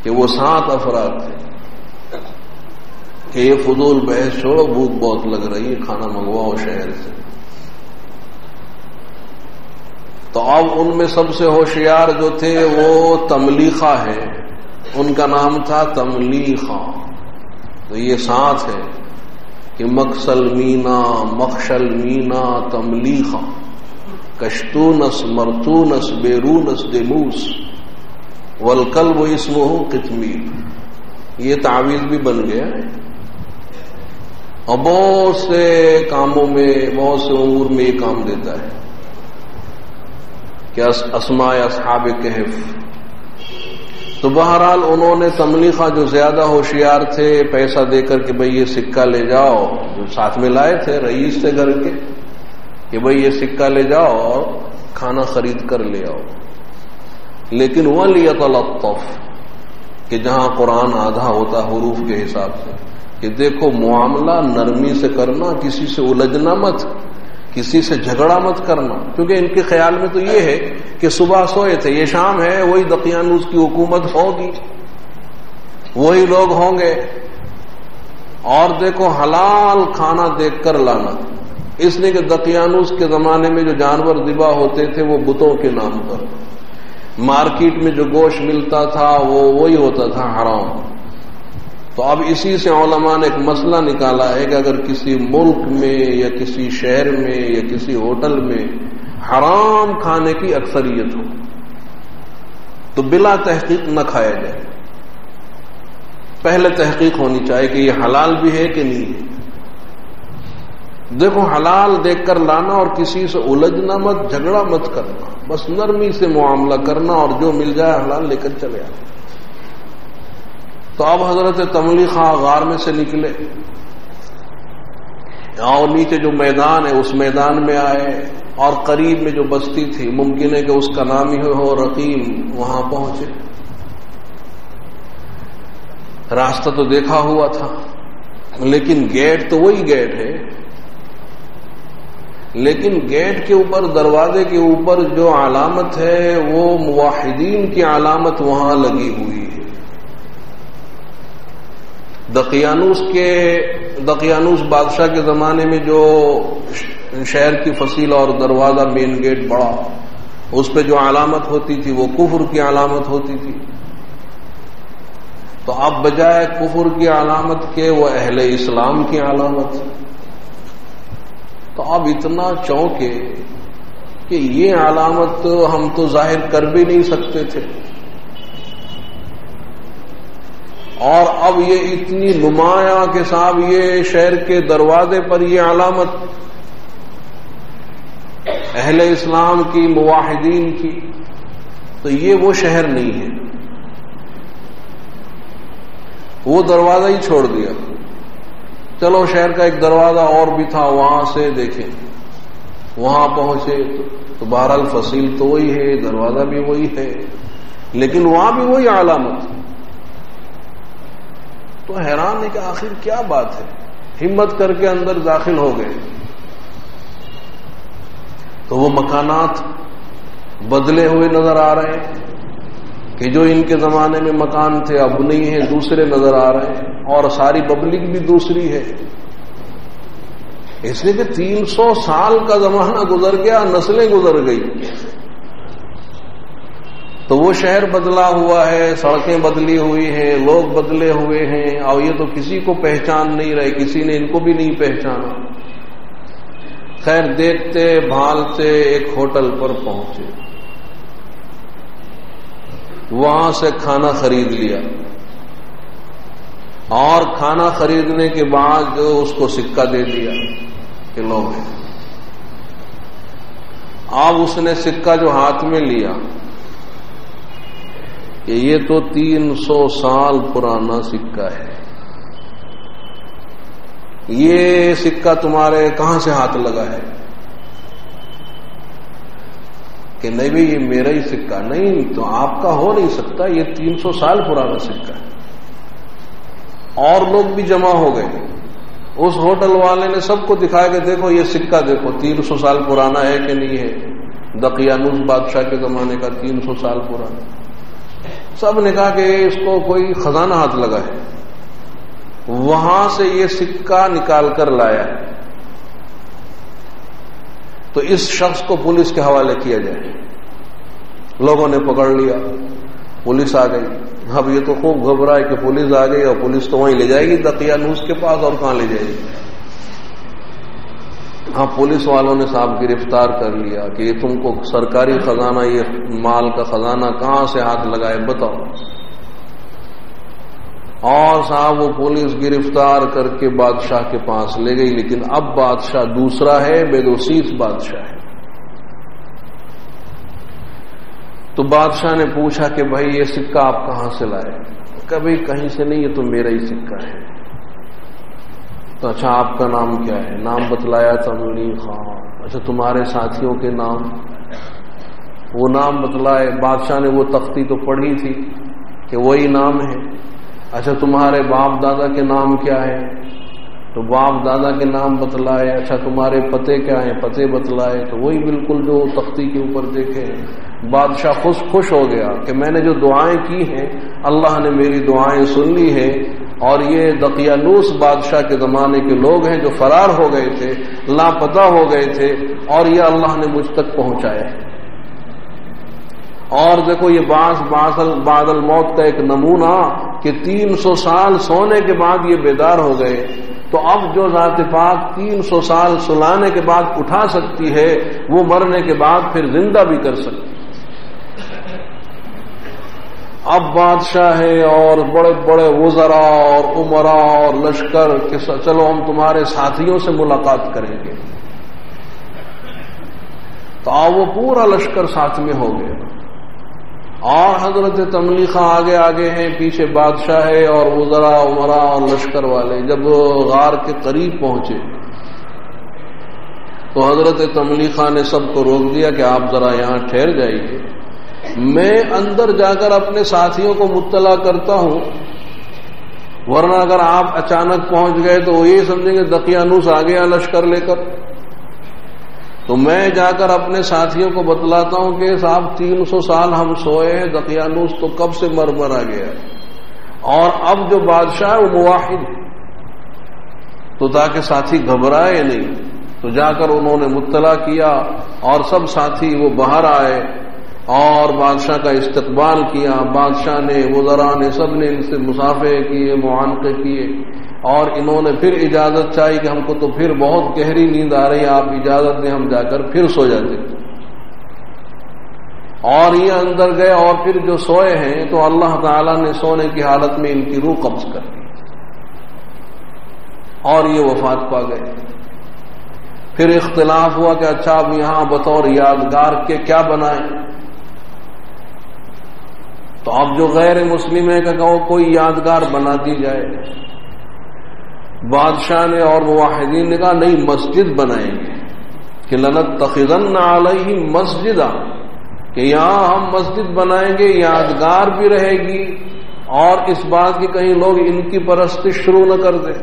کہ وہ 7 افراد تھے۔ کہ یہ فضول بحث چھوڑو، بھوک بہت لگ رہی ہے، کھانا منگواؤ شہر سے۔ تو اب ان میں سب سے ہوشیار جو تھے وہ تملیخہ ہے، ان کا نام تھا تملیخہ۔ تو یہ 7 ہے کہ مکسل مینا، مخشل مینا، تملیخہ، کشتونس، مرتونس، بیرونس، دموس، والکلب اسمہ قطمیر۔ یہ تعویذ بھی بن گیا ہے اور بہت سے کاموں میں، بہت سے امور میں یہ کام دیتا ہے کہ اسماء اصحاب کہف۔ تو بہرحال انہوں نے تملیخہ جو زیادہ ہوشیار تھے پیسہ دے کر کہ بھئی یہ سکہ لے جاؤ، جو ساتھ میں لائے تھے رئیس سے گھر کے، کہ بھئی یہ سکہ لے جاؤ اور کھانا خرید کر لے آؤ۔ لیکن وَلْيَتَلَطَّفْ، کہ جہاں قرآن آدھا ہوتا حروف کے حساب سے، کہ دیکھو معاملہ نرمی سے کرنا، کسی سے الجھنا مت، کسی سے جھگڑا مت کرنا، کیونکہ ان کے خیال میں تو یہ ہے کہ صبح سوئے تھے، یہ شام ہے، وہی دقیانوس کی حکومت ہوگی، وہی لوگ ہوں گے۔ اور دیکھو حلال کھانا دیکھ کر لانا، اس لیے کہ دقیانوس کے زمانے میں جو جانور ذبح ہوتے تھے وہ بتوں کے نام پر، مارکیٹ میں جو گوشت ملتا تھا وہ وہی ہوتا تھا حرام۔ تو اب اسی سے علماء نے ایک مسئلہ نکالا ہے کہ اگر کسی ملک میں یا کسی شہر میں یا کسی ہوٹل میں حرام کھانے کی اکثریت ہو تو بلا تحقیق نہ کھایا جائے، پہلے تحقیق ہونی چاہیے کہ یہ حلال بھی ہے کہ نہیں ہے۔ دیکھو حلال دیکھ کر لانا اور کسی سے الجھنا مت، جھگڑا مت کرنا، بس نرمی سے معاملہ کرنا اور جو مل جائے حلال لے کر چلے آنا۔ تو اب حضرت تملیخہ غار میں سے نکلے اور نیچے جو میدان ہے اس میدان میں آئے، اور قریب میں جو بستی تھی، ممکن ہے کہ اس کا نام ہی ہو رقیم، وہاں پہنچے۔ راستہ تو دیکھا ہوا تھا لیکن گیٹ تو وہی گیٹ ہے، لیکن گیٹ کے اوپر، دروازے کے اوپر جو علامت ہے وہ موحدین کی علامت وہاں لگی ہوئی ہے، دقیانوس بادشاہ کے زمانے میں جو شہر کی فصیل اور دروازہ مین گیٹ بڑا، اس پہ جو علامت ہوتی تھی وہ کفر کی علامت ہوتی تھی، تو اب بجائے کفر کی علامت کے وہ اہل اسلام کی علامت، تو اب اتنا چونکے کہ یہ علامت ہم تو ظاہر کر بھی نہیں سکتے تھے، اور اب یہ اتنی نمایاں کہ صاحب یہ شہر کے دروازے پر یہ علامت اہل اسلام کی، موحدین کی، تو یہ وہ شہر نہیں ہے، وہ دروازہ ہی چھوڑ دیا۔ چلو شہر کا ایک دروازہ اور بھی تھا، وہاں سے دیکھیں، وہاں پہنچے تو بہرحال فصیل تو وہی ہے، دروازہ بھی وہی ہے، لیکن وہاں بھی وہی علامت، تو حیران ہے کہ آخر کیا بات ہے، ہمت کر کے اندر داخل ہو گئے تو وہ مکانات بدلے ہوئے نظر آ رہے ہیں کہ جو ان کے زمانے میں مکان تھے اب نہیں ہیں، دوسرے نظر آ رہے ہیں، اور ساری پبلک بھی دوسری ہے، اس لیے کہ 300 سال کا زمانہ گزر گیا، نسلیں گزر گئی، تو وہ شہر بدلا ہوا ہے، سڑکیں بدلی ہوئی ہیں، لوگ بدلے ہوئے ہیں، اور یہ تو کسی کو پہچان نہیں رہے، کسی نے ان کو بھی نہیں پہچانا۔ خیر دیکھتے بھالتے ایک ہوٹل پر پہنچے، وہاں سے کھانا خرید لیا، اور کھانا خریدنے کے بعد اس کو سکہ دے دیا کہ لو ہے۔ اب اس نے سکہ جو ہاتھ میں لیا کہ یہ تو 300 سال پرانا سکہ ہے، یہ سکہ تمہارے کہاں سے ہاتھ لگا ہے؟ کہ نہیں بھائی یہ میرا ہی سکہ، نہیں تو آپ کا ہو نہیں سکتا، یہ 300 سال پرانا سکہ ہے۔ اور لوگ بھی جمع ہو گئے، اس ہوٹل والے نے سب کو دکھایا کہ دیکھو یہ سکہ دیکھو 300 سال پرانا ہے کہ نہیں ہے، دقیانوس بادشاہ کے زمانے کا 300 سال پرانا۔ سب نے کہا کہ اس کو کوئی خزانہ ہاتھ لگا ہے، وہاں سے یہ سکہ نکال کر لایا ہے، تو اس شخص کو پولیس کے حوالے کیا جائے۔ لوگوں نے پکڑ لیا، پولیس آ گئی، اب یہ تو خوب گھبرائے کہ پولیس آ گئی، اور پولیس تو وہیں لے جائے گی دقیانوس کے پاس، اور کہاں لے جائے گی۔ ہاں پولیس والوں نے صاحب گرفتار کر لیا کہ یہ تم کو سرکاری خزانہ، یہ مال کا خزانہ کہاں سے ہاتھ لگائے بتاؤ۔ اور صاحب وہ پولیس گرفتار کر کے بادشاہ کے پاس لے گئی، لیکن اب بادشاہ دوسرا ہے، بےدوسیف بادشاہ ہے۔ تو بادشاہ نے پوچھا کہ بھائی یہ سکہ آپ کہاں سے لائے؟ کبھی کہیں سے نہیں، یہ تو میرا ہی سکہ ہے۔ تو اچھا آپ کا نام کیا ہے؟ نام بتلایا تملی خان۔ اچھا تمہارے ساتھیوں کے نام؟ وہ نام بتلائے، بادشاہ نے وہ تختی تو پڑھی تھی کہ وہی نام ہے۔ اچھا تمہارے باپ دادا کے نام کیا ہے؟ تو باپ دادا کے نام بتلائے۔ اچھا تمہارے پتے کیا ہیں؟ پتے بتلائے، تو وہی بالکل جو تختی کے اوپر دیکھے ہیں۔ بادشاہ خوش ہو گیا کہ میں نے جو دعائیں کی ہیں اللہ نے میری دعائیں سن لی ہے، اور یہ دقیانوس بادشاہ کے زمانے کے لوگ ہیں جو فرار ہو گئے تھے، لاپتہ ہو گئے تھے، اور یہ اللہ نے مجھ تک پہنچایا ہے۔ اور دیکھو یہ بعد الموت کا ایک نمونہ کہ 300 سال سونے کے بعد یہ بیدار ہو گئے، تو اب جو ذات پاک 300 سال سلانے کے بعد اٹھا سکتی ہے، وہ مرنے کے بعد پھر زندہ بھی کر سکتی۔ اب بادشاہ ہے اور بڑے بڑے وزراء اور امراء اور لشکر کہ چلو ہم تمہارے ساتھیوں سے ملاقات کریں گے، تو وہ پورا لشکر ساتھ میں ہو گیا، اور حضرت تملیخہ آگے آگے ہیں، پیچھے بادشاہ ہے اور وزراء امراء اور لشکر والے۔ جب غار کے قریب پہنچے تو حضرت تملیخہ نے سب کو روک دیا کہ آپ ذرا یہاں ٹھہر جائیے، میں اندر جا کر اپنے ساتھیوں کو مطلع کرتا ہوں، ورنہ اگر آپ اچانک پہنچ گئے تو وہ یہ سمجھیں گے دقیانوس آ گیا لشکر لے کر۔ تو میں جا کر اپنے ساتھیوں کو بتلاتا ہوں کہ صاحب 300 سال ہم سوئے ہیں، دقیانوس تو کب سے مر آ گیا، اور اب جو بادشاہ ہے وہ موحد، تو تاکہ ساتھی گھبرائے نہیں، تو جا کر انہوں نے مطلع کیا اور سب ساتھی وہ باہر آئے اور بادشاہ کا استقبال کیا. بادشاہ نے، وزراء نے، سب نے ان سے مصافحے کیے، معانقے کیے، اور انہوں نے پھر اجازت چاہی کہ ہم کو تو پھر بہت گہری نیند آ رہی ہے، آپ اجازت دیں ہم جا کر پھر سو جاتے. اور یہ اندر گئے اور پھر جو سوئے ہیں تو اللہ تعالیٰ نے سونے کی حالت میں ان کی روح قبض کر دی اور یہ وفات پا گئے. پھر اختلاف ہوا کہ اچھا اب یہاں بطور یادگار کے کیا بنائیں. تو اب جو غیر مسلم ہے کہ کوئی یادگار بنا دی جائے. بادشاہ نے اور موحدین نے کہا نہیں، مسجد بنائیں گے کہ لنتخذن علیہ مسجدا، کہ یہاں ہم مسجد بنائیں گے، یادگار بھی رہے گی اور اس بات کی کہیں لوگ ان کی پرستش شروع نہ کر دیں.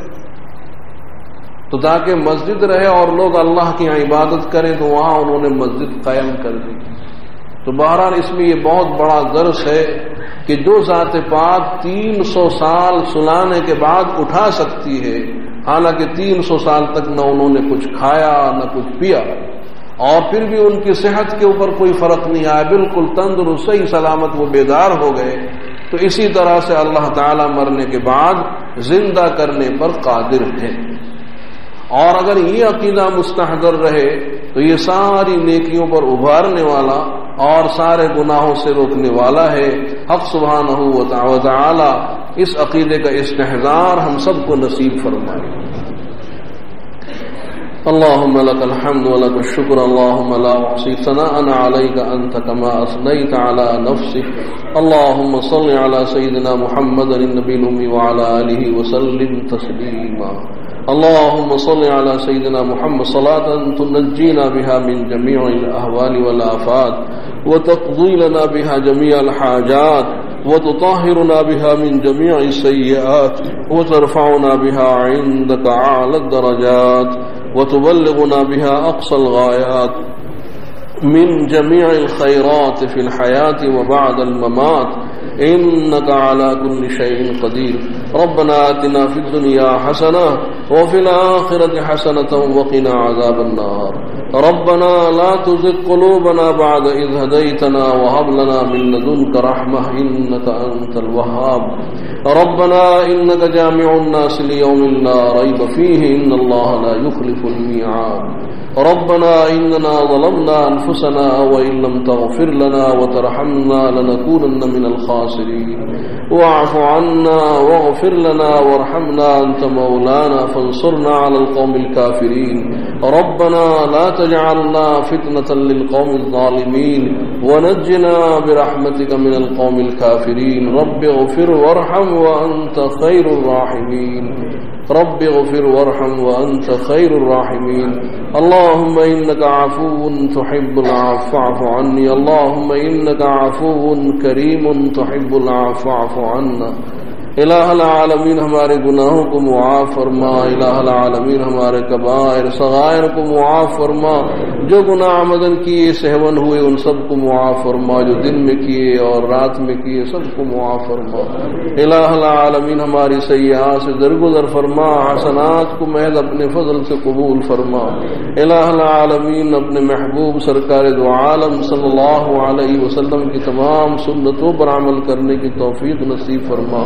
تو تاکہ مسجد رہے اور لوگ اللہ کی عبادت کریں تو وہاں انہوں نے مسجد قائم کر دی. تو بہرحال اس میں یہ بہت بڑا درس ہے کہ جو ذات پاک 300 سال سلانے کے بعد اٹھا سکتی ہے، حالانکہ 300 سال تک نہ انہوں نے کچھ کھایا نہ کچھ پیا، اور پھر بھی ان کی صحت کے اوپر کوئی فرق نہیں آیا، بالکل تندرست صحیح سلامت وہ بیدار ہو گئے. تو اسی طرح سے اللہ تعالی مرنے کے بعد زندہ کرنے پر قادر ہے. اور اگر یہ عقیدہ مستحضر رہے تو یہ ساری نیکیوں پر ابھارنے والا اور سارے گناہوں سے روکنے والا ہے. حق سبحانہ و تعالی اس عقیدے کا استحضار ہم سب کو نصیب فرمائے. اللهم لك الحمد ولك الشكر، اللهم لا احصي ثناء عليك انت كما اثنيت على نفسك. اللهم صل على سيدنا محمد النبي الامي وعلى اله وسلم تسليما. اللهم صل على سيدنا محمد صلاة تنجينا بها من جميع الأهوال والآفات وتقضي لنا بها جميع الحاجات وتطهرنا بها من جميع السيئات وترفعنا بها عندك أعلى الدرجات وتبلغنا بها أقصى الغايات من جميع الخيرات في الحياة وبعد الممات، إنك على كل شيء قدير. ربنا آتنا في الدنيا حسنة وفي الآخرة حسنة وقنا عذاب النار. ربنا لا تزغ قلوبنا بعد إذ هديتنا وهب لنا من لدنك رحمة إنك أنت الوهاب. ربنا إنك جامع الناس ليوم لا ريب فيه إن الله لا يخلف الميعاد. ربنا إننا ظلمنا أنفسنا وإن لم تغفر لنا وترحمنا لنكونن من الخاسرين. واعف عنا واغفر لنا وارحمنا أنت مولانا فانصرنا على القوم الكافرين. ربنا لا تجعلنا فتنة للقوم الظالمين ونجنا برحمتك من القوم الكافرين. رب اغفر وارحم وأنت خير الراحمين. رب اغفر وارحم وأنت خير الراحمين. اللهم إنك عفو تحب العفو فاعف عني. اللهم إنك عفو كريم تحب العفو فاعف عنا. الہ العالمین ہمارے گناہوں کو معاف فرما. الہ العالمین ہمارے کبائر صغائر کو معاف فرما. جو گناہ عمدن کیے سہون ہوئے ان سب کو معاف فرما. جو دن میں کیے اور رات میں کیے سب کو معاف فرما. الہ العالمین ہماری سیئات سے درگزر فرما. حسنات کو محض اپنے فضل سے قبول فرما. الہ العالمین اپنے محبوب سرکار دو عالم صلی اللہ علیہ وسلم کی تمام سنتوں پر عمل کرنے کی توفیق نصیب فرما.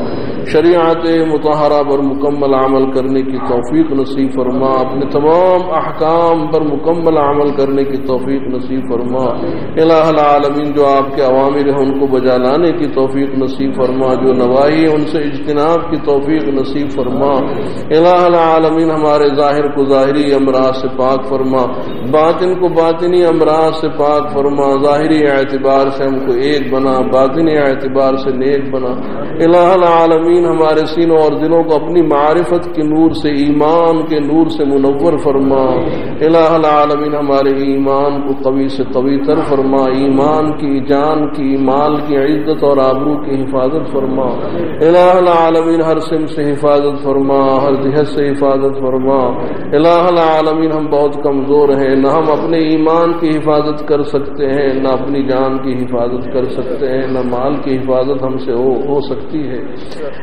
شریعت مطہرہ پر مکمل عمل کرنے کی توفیق نصیب فرما. اپنے تمام احکام پر مکمل عمل کرنے کی توفیق نصیب فرما. الہ العالمین جو آپ کے اوامر ہیں ان کو بجا لانے کی توفیق نصیب فرما. جو نواہی ہیں ان سے اجتناب کی توفیق نصیب فرما. الہ العالمین ہمارے ظاہر کو ظاہری امراض سے پاک فرما. باطن کو باطنی امراض سے پاک فرما. ظاہری اعتبار سے ہم کو ایک بنا، باطنی اعتبار سے نیک بنا. الہ العالمین ہمارے سینوں اور دلوں کو اپنی معرفت کے نور سے، ایمان کے نور سے منور فرما. الہ العالمین ہمارے ایمان کو قوی سے قوی تر فرما، ایمان کی، جان کی، مال کی، عزت اور آبرو کی حفاظت فرما۔ الہ العالمین ہر سم سے حفاظت فرما، ہر جہت سے حفاظت فرما۔ الہ العالمین ہم بہت کمزور ہیں، نہ ہم اپنے ایمان کی حفاظت کر سکتے ہیں، نہ اپنی جان کی حفاظت کر سکتے ہیں، نہ مال کی حفاظت ہم سے ہو سکتی ہے۔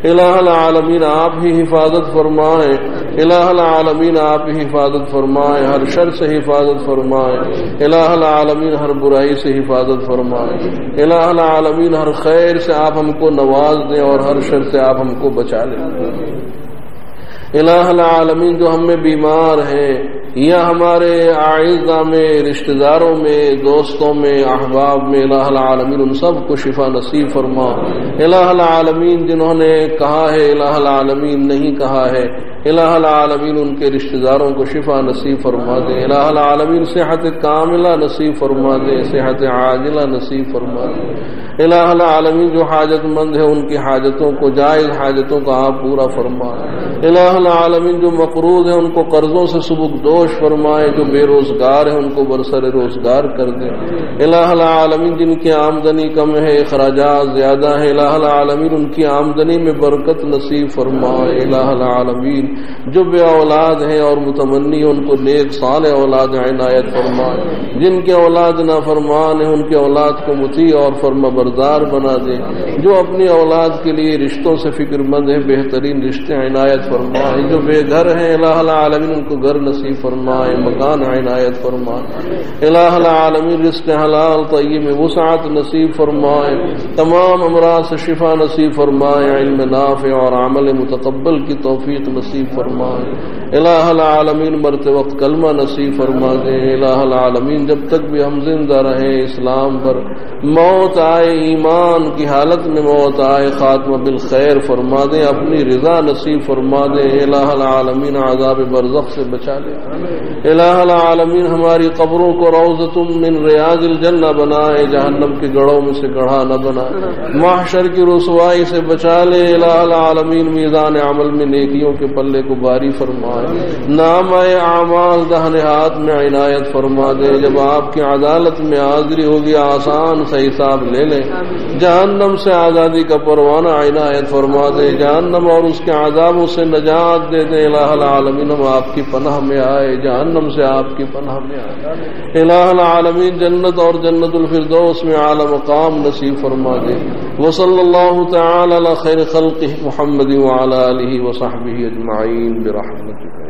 الہ العالمین آپ ہی حفاظت فرمائیں، الہ العالمین آپ ہی حفاظت فرمائیں، ہر شر سے حفاظت فرمائیں، الہ العالمین ہر برائی سے حفاظت فرمائیں، الہ العالمین ہر خیر سے آپ ہم کو نواز دیں اور ہر شر سے آپ ہم کو بچا لیں۔ الہ العالمین جو ہم میں بیمار ہیں یا ہمارے اعزاء میں، رشتہ داروں میں، دوستوں میں، احباب میں، الہ العالمین ان سب کو شفا نصیب فرما۔ الہ العالمین جنہوں نے کہا ہے الہ العالمین نہیں کہا ہے، الہ العالمین ان کے رشتہ داروں کو شفا نصیب فرما دے۔ الہ العالمین صحت کاملہ نصیب فرما دے، صحت عاجلہ نصیب فرما دے۔ الہ العالمین جو حاجت مند ہے ان کی حاجتوں کو، جائز حاجتوں کا آپ پورا فرما۔ الہ العالمین جو مقروض ہیں ان کو قرضوں سے سبکدوش فرمائے، جو بے روزگار ہیں ان کو برسر روزگار کر دے۔ الہ العالمین جن کی آمدنی کم ہے، اخراجات زیادہ ہے، الہ العالمین ان کی آمدنی میں برکت نصیب فرمائے۔ الہ العالمین جو بے اولاد ہیں اور متمنی ان کو نیک صالح اولاد عنایت فرمائے، جن کے اولاد نافرمان ہیں ان کے اولاد کو مطیع اور فرما بردار بنا دے، جو اپنی اولاد کے لیے رشتوں سے فکر مند ہیں بہترین رشتے عنایت فرمائے، جو بے گھر ہیں الہ العالمین ان کو گھر نصیب فرمائے، مکان عنایت فرمائے۔ الہ العالمین رزق حلال طیب میں وسعت نصیب فرمائے، تمام امراض سے شفا نصیب فرمائے، علم نافع اور عمل متقبل کی توفیق نصیب فرمائے۔ الہ العالمین مرتے وقت کلمہ نصیب فرما دے۔ الہ العالمین جب تک بھی ہم زندہ رہیں اسلام پر، موت آئے ایمان کی حالت میں موت آئے خاتمہ بالخیر فرما دے، اپنی رضا نصیب فرما دے۔ الہ العالمین عذاب برزخ سے بچا لے۔ الہ العالمین ہماری قبروں کو روضۃ من ریاض الجنہ بنائے، جہنم کے گڑھوں میں سے گڑھا نہ بنائے، محشر کی رسوائی سے بچا لے۔ الہ العالمین میزان عمل میں نیکیوں کے پلے کو باری فرمائے، نامہ اعمال دہنے ہاتھ میں عنایت فرما دے۔ جب آپ کی عدالت میں حاضری ہوگی آسان سے حساب لے لیں، جہنم سے آزادی کا پروانہ عنایت فرما دے، جہنم اور اس کے عذابوں سے نجات دے دے۔ الہ العالمین ہم آپ کی پناہ میں آئے، جہنم سے آپ کی پناہ میں آئے۔ الہ العالمین جنت اور جنت الفردوس میں اعلی مقام نصیب فرما دے۔ وصلی اللہ تعالی علی خیر خلقہ محمد وعلی آلہ وصحبہ اجمعین برحمتک۔